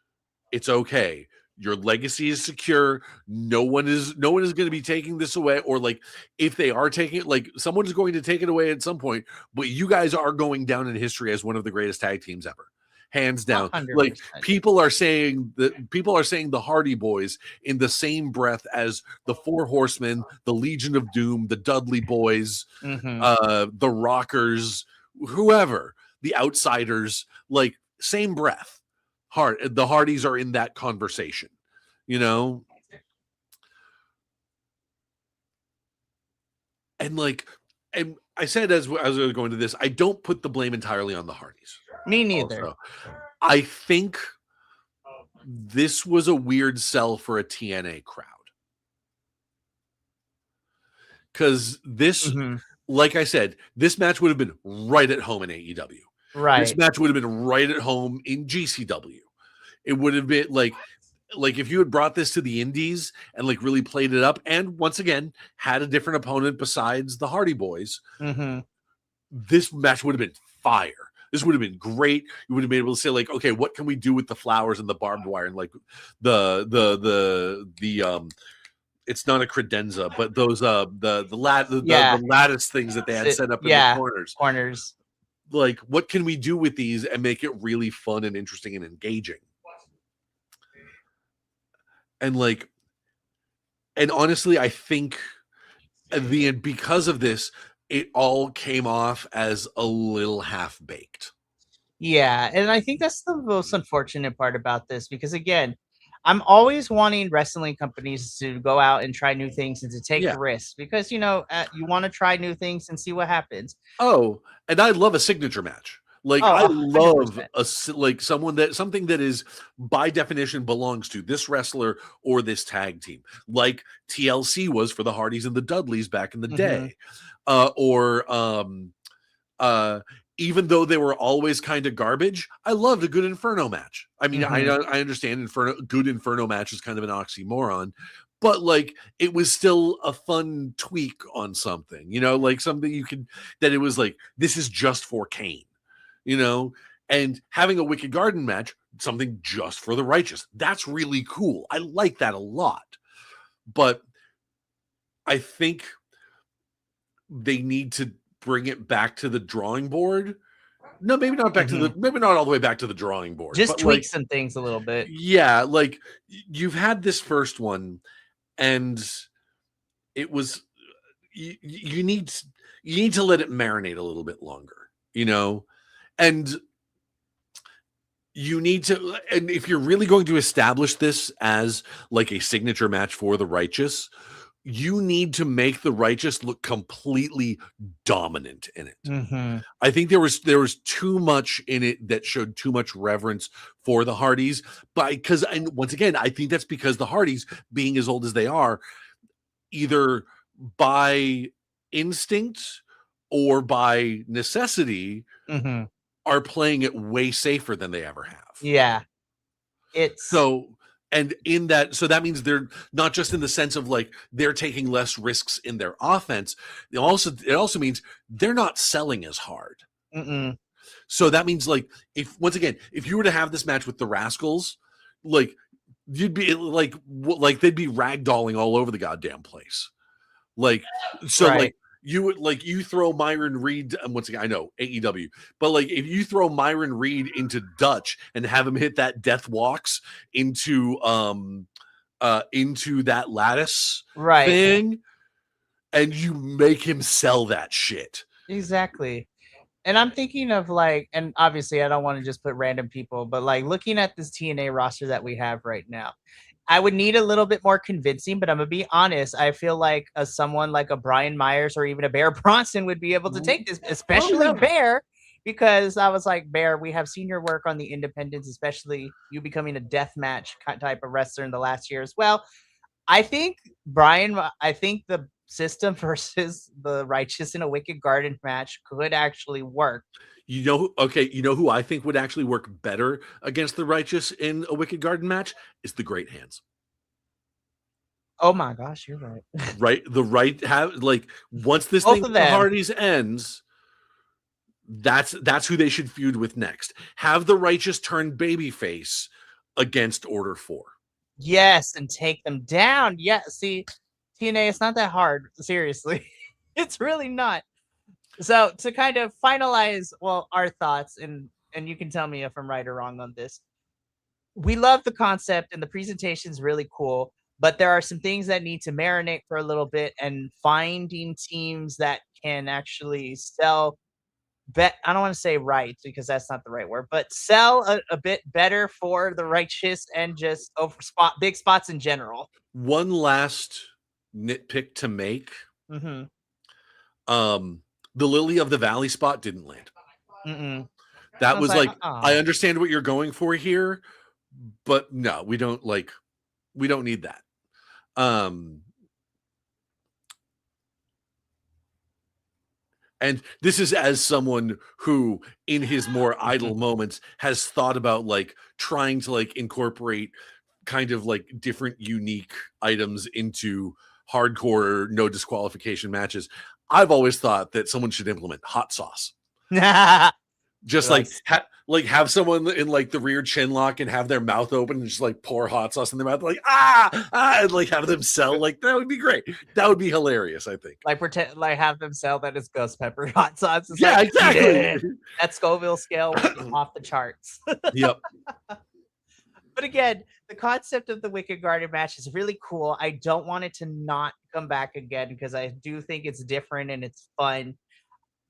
it's okay. Your legacy is secure. No one is going to be taking this away, or like if they are taking it, like someone is going to take it away at some point, but you guys are going down in history as one of the greatest tag teams ever. Hands down. 100%. Like people are saying the Hardy Boys in the same breath as the Four Horsemen, the Legion of Doom, the Dudley Boys, the Rockers, whoever, the Outsiders, like same breath. The Hardys are in that conversation, you know? And like, and I said as I was going to this, I don't put the blame entirely on the Hardys. Me neither. Also, I think this was a weird sell for a TNA crowd. Because this, like I said, this match would have been right at home in AEW. Right. This match would have been right at home in GCW. It would have been like if you had brought this to the indies and like really played it up, and once again had a different opponent besides the Hardy Boys, this match would have been fire. This would have been great. You would have been able to say like, okay, what can we do with the flowers and the barbed wire and like the it's not a credenza, but those the lattice things that they had set up in the corners. Like, what can we do with these and make it really fun and interesting and engaging? And like, and honestly, I think because of this, it all came off as a little half-baked. Yeah, and I think that's the most unfortunate part about this, because again, I'm always wanting wrestling companies to go out and try new things and to take risks, because you know you want to try new things and see what happens. Oh, and I love a signature match. Like I love something that is by definition belongs to this wrestler or this tag team, like TLC was for the Hardys and the Dudleys back in the day, even though they were always kind of garbage, I loved a good Inferno match. I mean, I understand good Inferno match is kind of an oxymoron, but like it was still a fun tweak on something, you know, like something that it was like, this is just for Kane, you know, and having a Wicked Garden match, something just for the righteous. That's really cool. I like that a lot, but I think they need to bring it back to the drawing board. No, maybe not back to maybe not all the way back to the drawing board. Just tweak some things a little bit. Yeah, like you've had this first one, and it was you need to let it marinate a little bit longer, you know, and you need to, and if you're really going to establish this as like a signature match for the righteous, you need to make the righteous look completely dominant in it. I think there was too much in it that showed too much reverence for the Hardys, and once again, I think that's because the Hardys, being as old as they are, either by instinct or by necessity, are playing it way safer than they ever have. Yeah. And in that, so that means they're not just in the sense of like they're taking less risks in their offense. It also means they're not selling as hard. So that means like if you were to have this match with the Rascals, like you'd be like they'd be ragdolling all over the goddamn place. Like so, like you would you throw Myron Reed, and once again, I know AEW, but like if you throw Myron Reed into Dutch and have him hit that death walks into that lattice thing, and you make him sell that shit. Exactly. And I'm thinking of like, and obviously I don't want to just put random people, but like looking at this TNA roster that we have right now, I would need a little bit more convincing, but I'm gonna be honest. I feel like someone like a Brian Myers or even a Bear Bronson would be able to take this, especially yeah. Bear, because I was like, Bear, we have seen your work on the independents, especially you becoming a death match type of wrestler in the last year as well. I think I think the system versus the Righteous in a Wicked Garden match could actually work. Okay, you know who I think would actually work better against the Righteous in a Wicked Garden match is the Great Hands. Oh my gosh, you're right. Right, once this Both thing of with the them. Hardys ends, that's who they should feud with next. Have the Righteous turn babyface against Order 4. Yes, and take them down. Yeah, see, TNA, it's not that hard. Seriously, it's really not. So to kind of finalize, well, our thoughts, and you can tell me if I'm right or wrong on this. We love the concept, and the presentation is really cool. But there are some things that need to marinate for a little bit, and finding teams that can actually sell. Bet I don't want to say right because that's not the right word, but sell a bit better for the Righteous and just over big spots in general. One last nitpick to make. Mm-hmm. The Lily of the Valley spot didn't land. Mm-mm. That I was was like, like, I understand what you're going for here, but no, we don't need that. And this is as someone who, in his more idle moments, has thought about like trying to like incorporate kind of like different unique items into hardcore no disqualification matches. I've always thought that someone should implement hot sauce. Just like have someone in like the rear chin lock and have their mouth open and just like pour hot sauce in their mouth, like and like have them sell. Like that would be great. That would be hilarious, I think. like pretend like have them sell that as ghost pepper hot sauce. It's Yeah, like, exactly. yeah, that Scoville scale would be off the charts. Yep. But again, the concept of the Wicked Garden match is really cool. I don't want it to not come back again because I do think it's different and it's fun.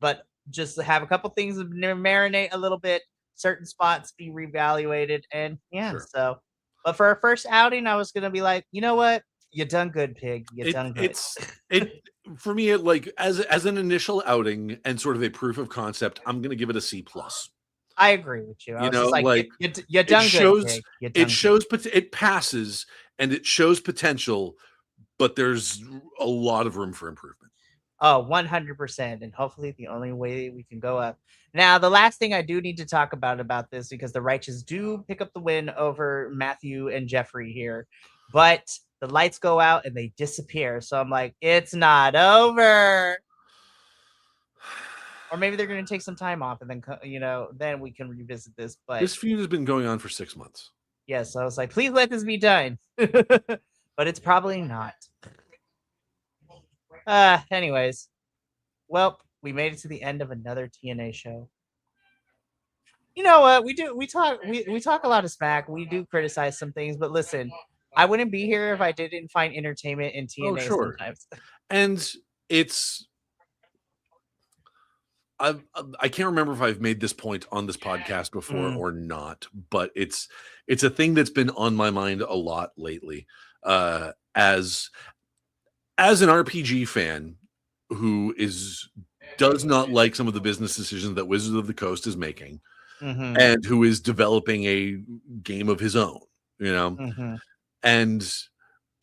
But just have a couple things to marinate a little bit, certain spots be reevaluated, and yeah. Sure. So, but for our first outing, I was gonna be like, you know what, you done good, pig. You done good. For me, it like as an initial outing and sort of a proof of concept, I'm gonna give it a C+. I agree with you. I was just like you done good, pig. It shows, it passes and it shows potential, but there's a lot of room for improvement. Oh, 100%. And hopefully the only way we can go up. Now, the last thing I do need to talk about this, because the Righteous do pick up the win over Matthew and Jeffrey here, but the lights go out and they disappear. So I'm like, it's not over. Or maybe they're going to take some time off and then, then we can revisit this. But this feud has been going on for 6 months. Yes. I was like, please let this be done. But it's probably not. Anyways, well, we made it to the end of another TNA show. You know what? We talk a lot of smack. We do criticize some things, but listen, I wouldn't be here if I didn't find entertainment in TNA sometimes. And it's I can't remember if I've made this point on this podcast before or not, but it's a thing that's been on my mind a lot lately. As an RPG fan who does not like some of the business decisions that Wizards of the Coast is making, and who is developing a game of his own, and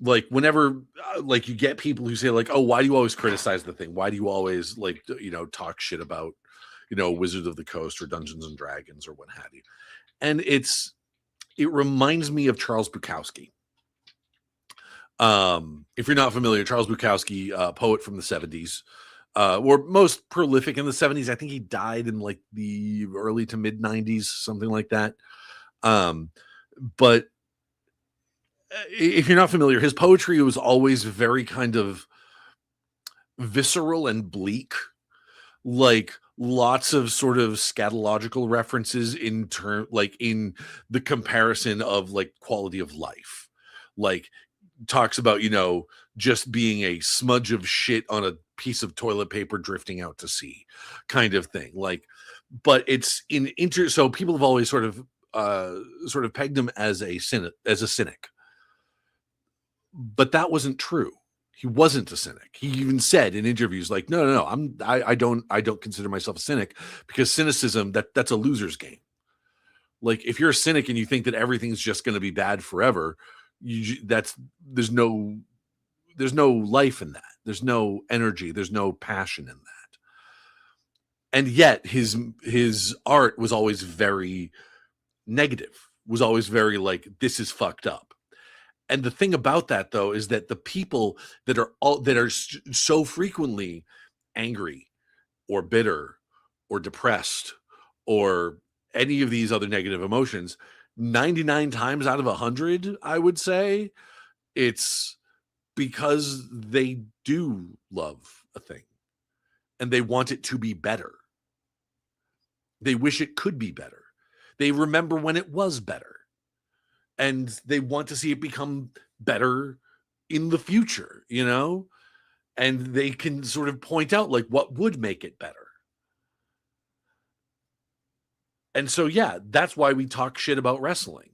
like whenever like you get people who say like, oh, why do you always criticize the thing? Why do you always like, talk shit about, Wizards of the Coast or Dungeons and Dragons or what have you? And it reminds me of Charles Bukowski. If you're not familiar, Charles Bukowski, poet from the 70s, or most prolific in the 70s. I think he died in like the early to mid 90s, something like that. But if you're not familiar, his poetry was always very kind of visceral and bleak, like lots of sort of scatological references in the comparison of like quality of life, like talks about just being a smudge of shit on a piece of toilet paper drifting out to sea kind of thing. Like, but it's so people have always sort of pegged him as a cynic. But that wasn't true. He wasn't a cynic. He even said in interviews like, no, I don't consider myself a cynic, because cynicism, that's a loser's game. Like, if you're a cynic and you think that everything's just going to be bad forever, there's no life in that. There's no energy. There's no passion in that. And yet his art was always very negative, was always very like, this is fucked up. And the thing about that, though, is that the people that are so frequently angry or bitter or depressed or any of these other negative emotions, 99 times out of 100, I would say, it's because they do love a thing and they want it to be better. They wish it could be better. They remember when it was better. And they want to see it become better in the future, you know? And they can sort of point out like what would make it better. And so, yeah, that's why we talk shit about wrestling.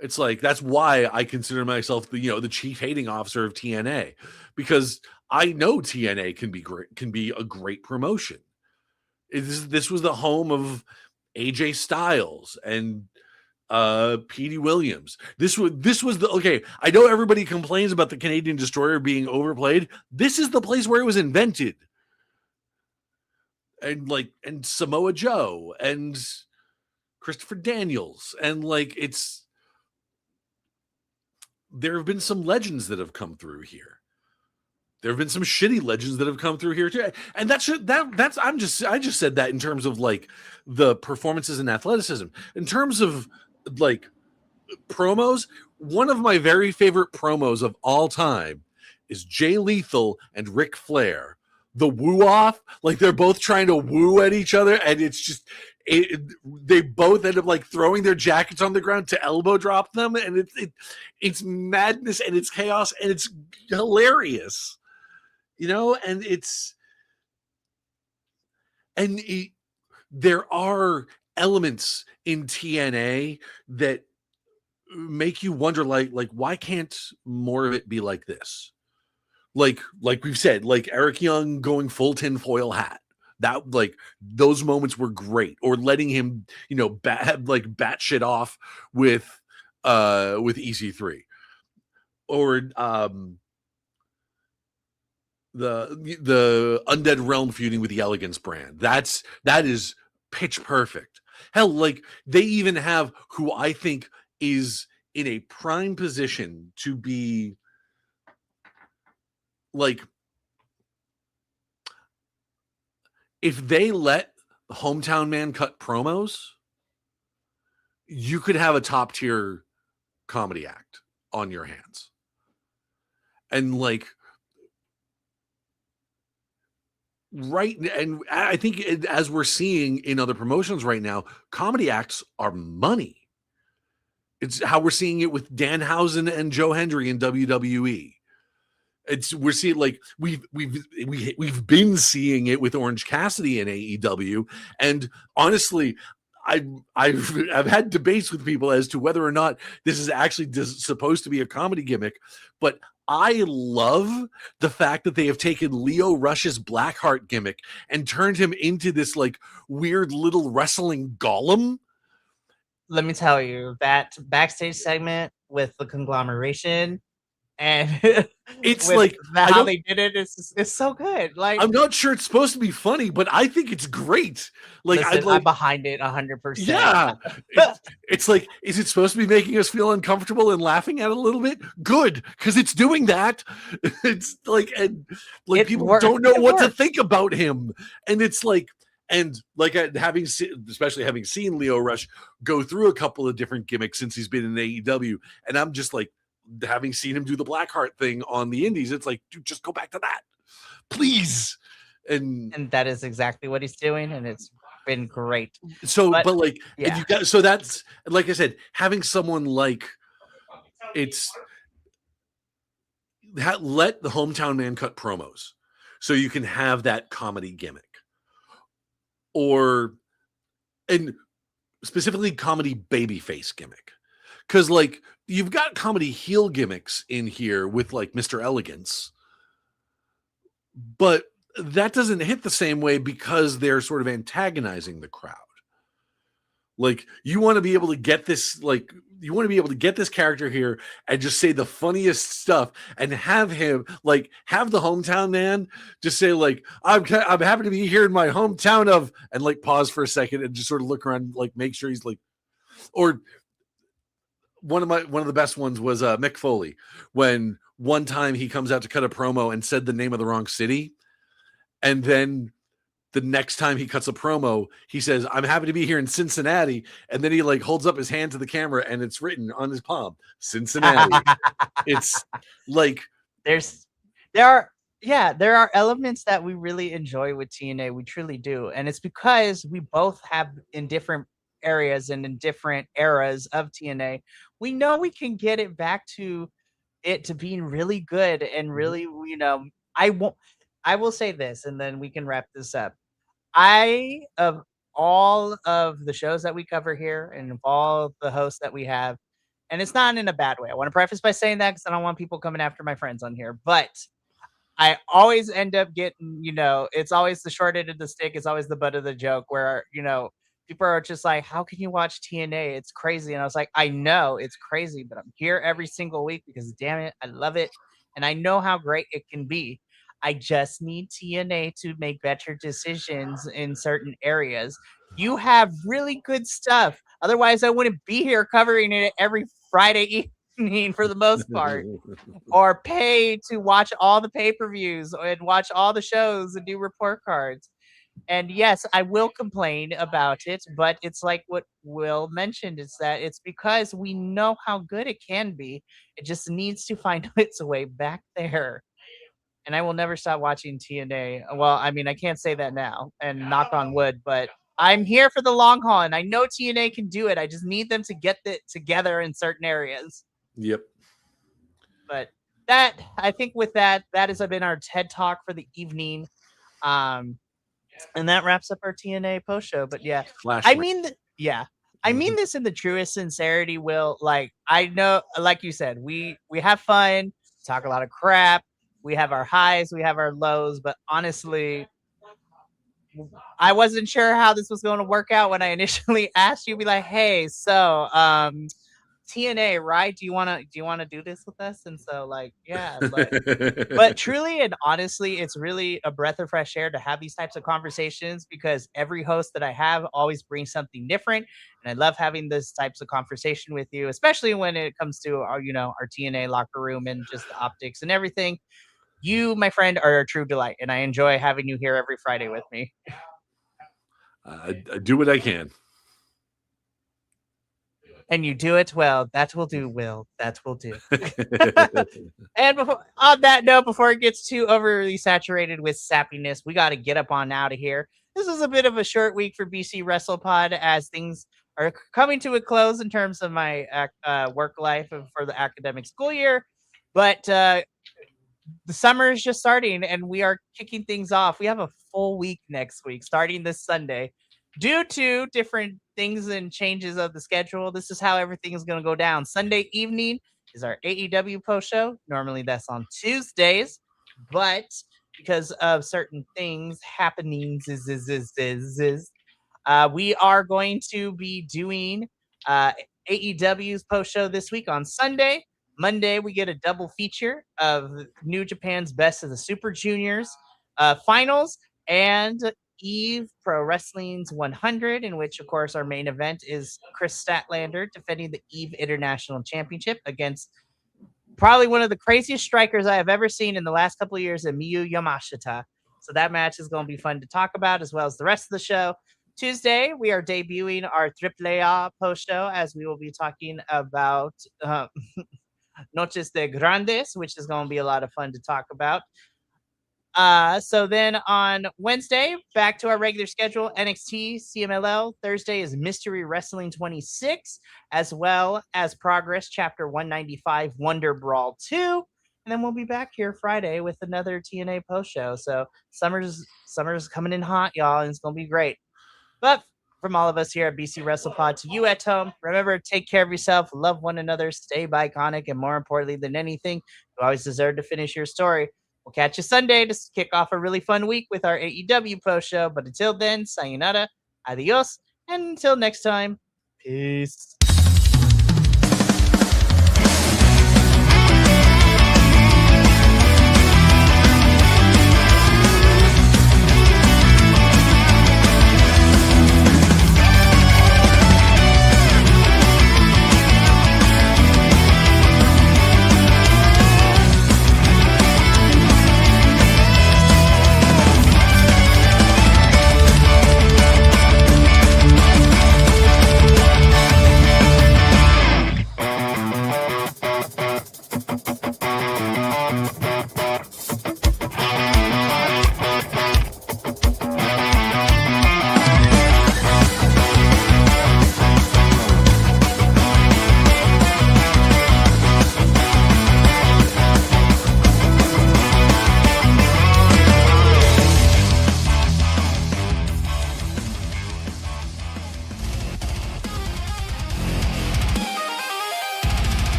It's like, that's why I consider myself the chief hating officer of TNA, because I know TNA can be a great promotion. This was the home of AJ Styles and Petey Williams. This was the okay. I know everybody complains about the Canadian Destroyer being overplayed. This is the place where it was invented. And Samoa Joe and Christopher Daniels, and there have been some legends that have come through here. There have been some shitty legends that have come through here too. And I just said that in terms of like the performances and athleticism. In terms of like promos, one of my very favorite promos of all time is Jay Lethal and Ric Flair. The woo off, like they're both trying to woo at each other, and it's just they both end up like throwing their jackets on the ground to elbow drop them, and it's madness and it's chaos and it's hilarious, there are elements in TNA that make you wonder, like why can't more of it be like this? Like we've said, like Eric Young going full tinfoil hat. That those moments were great. Or letting him, bat shit off with EC3. Or the Undead Realm feuding with the Elegance brand. That is pitch perfect. Hell, like they even have who I think is in a prime position to be like, if they let the Hometown Man cut promos, you could have a top tier comedy act on your hands. And and I think as we're seeing in other promotions right now, comedy acts are money. It's how we're seeing it with Danhausen and Joe Hendry in WWE. We're seeing we've been seeing it with Orange Cassidy in AEW, and honestly, I've had debates with people as to whether or not this is actually supposed to be a comedy gimmick, but I love the fact that they have taken Leo Rush's Blackheart gimmick and turned him into this weird little wrestling golem. Let me tell you, that backstage segment with the conglomeration and it's how they did it is so good. I'm not sure it's supposed to be funny, but I think it's great. I'm behind it 100%. Yeah. It's is it supposed to be making us feel uncomfortable and laughing at it a little bit? Good, because it's doing that. It's people don't know what to think about him, and it's having seen Leo Rush go through a couple of different gimmicks since he's been in AEW, and I'm just having seen him do the Blackheart thing on the indies, it's dude, just go back to that, please. And that is exactly what he's doing, and it's been great. So, but yeah. So that's, like I said, having someone let the Hometown Man cut promos. so you can have that comedy gimmick, and specifically comedy babyface gimmick, because like you've got comedy heel gimmicks in here with like Mr. Elegance, but that doesn't hit the same way because they're sort of antagonizing the crowd. Like you want to be able to get this, like you want to be able to get this character here and just say the funniest stuff and have him like have the hometown man just say like I'm happy to be here in my hometown of, and like pause for a second and just sort of look around, like make sure he's like, or one of the best ones was Mick Foley, when one time he comes out to cut a promo and said the name of the wrong city, and then the next time he cuts a promo, he says, "I'm happy to be here in Cincinnati." And then he like holds up his hand to the camera and it's written on his palm, Cincinnati. It's like there are elements that we really enjoy with TNA. We truly do. And it's because we both have in different areas and in different eras of TNA, we know we can get it back to it to being really good and really, you know, I will say this and then we can wrap this up. Of all of the shows that we cover here and of all the hosts that we have, and it's not in a bad way. I want to preface by saying that because I don't want people coming after my friends on here, but I always end up getting, you know, it's always the short end of the stick. It's always the butt of the joke where, you know, people are just like, how can you watch TNA? It's crazy. And I was like, I know it's crazy, but I'm here every single week because damn it, I love it. And I know how great it can be. I just need TNA to make better decisions in certain areas. You have really good stuff. Otherwise, I wouldn't be here covering it every Friday evening for the most part, or pay to watch all the pay-per-views and watch all the shows and do report cards. And yes, I will complain about it, but it's like what Will mentioned, is that it's because we know how good it can be. It just needs to find its way back there. And I will never stop watching TNA. Well, I mean, I can't say that now and knock on wood, but I'm here for the long haul and I know TNA can do it. I just need them to get it together in certain areas. Yep. But that, I think with that has been our TED Talk for the evening. And that wraps up our TNA post show. But yeah, I mean this in the truest sincerity, Will. Like, I know, like you said, we have fun, talk a lot of crap. We have our highs, we have our lows, but honestly, I wasn't sure how this was going to work out when I initially asked you, be like, hey, so TNA, right? Do you want to do this with us? And so like, yeah, but truly and honestly, it's really a breath of fresh air to have these types of conversations because every host that I have always brings something different. And I love having this types of conversation with you, especially when it comes to our, you know, our TNA locker room and just the optics and everything. You, my friend, are a true delight, and I enjoy having you here every Friday with me. I do what I can. And you do it well. That will do, Will. That will do. And on that note, before it gets too overly saturated with sappiness, we got to get up on out of here. This is a bit of a short week for BC Wrestle Pod as things are coming to a close in terms of my work life for the academic school year. But the summer is just starting and we are kicking things off. We have a full week next week starting this Sunday. Due to different things and changes of the schedule, this is how everything is going to go down. Sunday evening is our AEW post show. Normally that's on Tuesdays, but because of certain things happening, we are going to be doing AEW's post show this week on Sunday. Monday, we get a double feature of New Japan's Best of the Super Juniors finals and Eve Pro Wrestling's 100, in which, of course, our main event is Chris Statlander defending the Eve International Championship against probably one of the craziest strikers I have ever seen in the last couple of years, Miyu Yamashita. So that match is going to be fun to talk about, as well as the rest of the show. Tuesday, we are debuting our AAA post show, as we will be talking about Noches de Grandes, which is going to be a lot of fun to talk about. So then on Wednesday, back to our regular schedule, NXT, CMLL. Thursday is Mystery Wrestling 26, as well as Progress Chapter 195, Wonder Brawl 2. and then we'll be back here Friday with another TNA post show. So summer's coming in hot, y'all, and it's gonna be great. But from all of us here at BC Wrestle Pod to you at home, remember, take care of yourself, love one another, stay iconic, and more importantly than anything, you always deserve to finish your story. We'll catch you Sunday to kick off a really fun week with our AEW post show. But until then, sayonara, adios, and until next time, peace.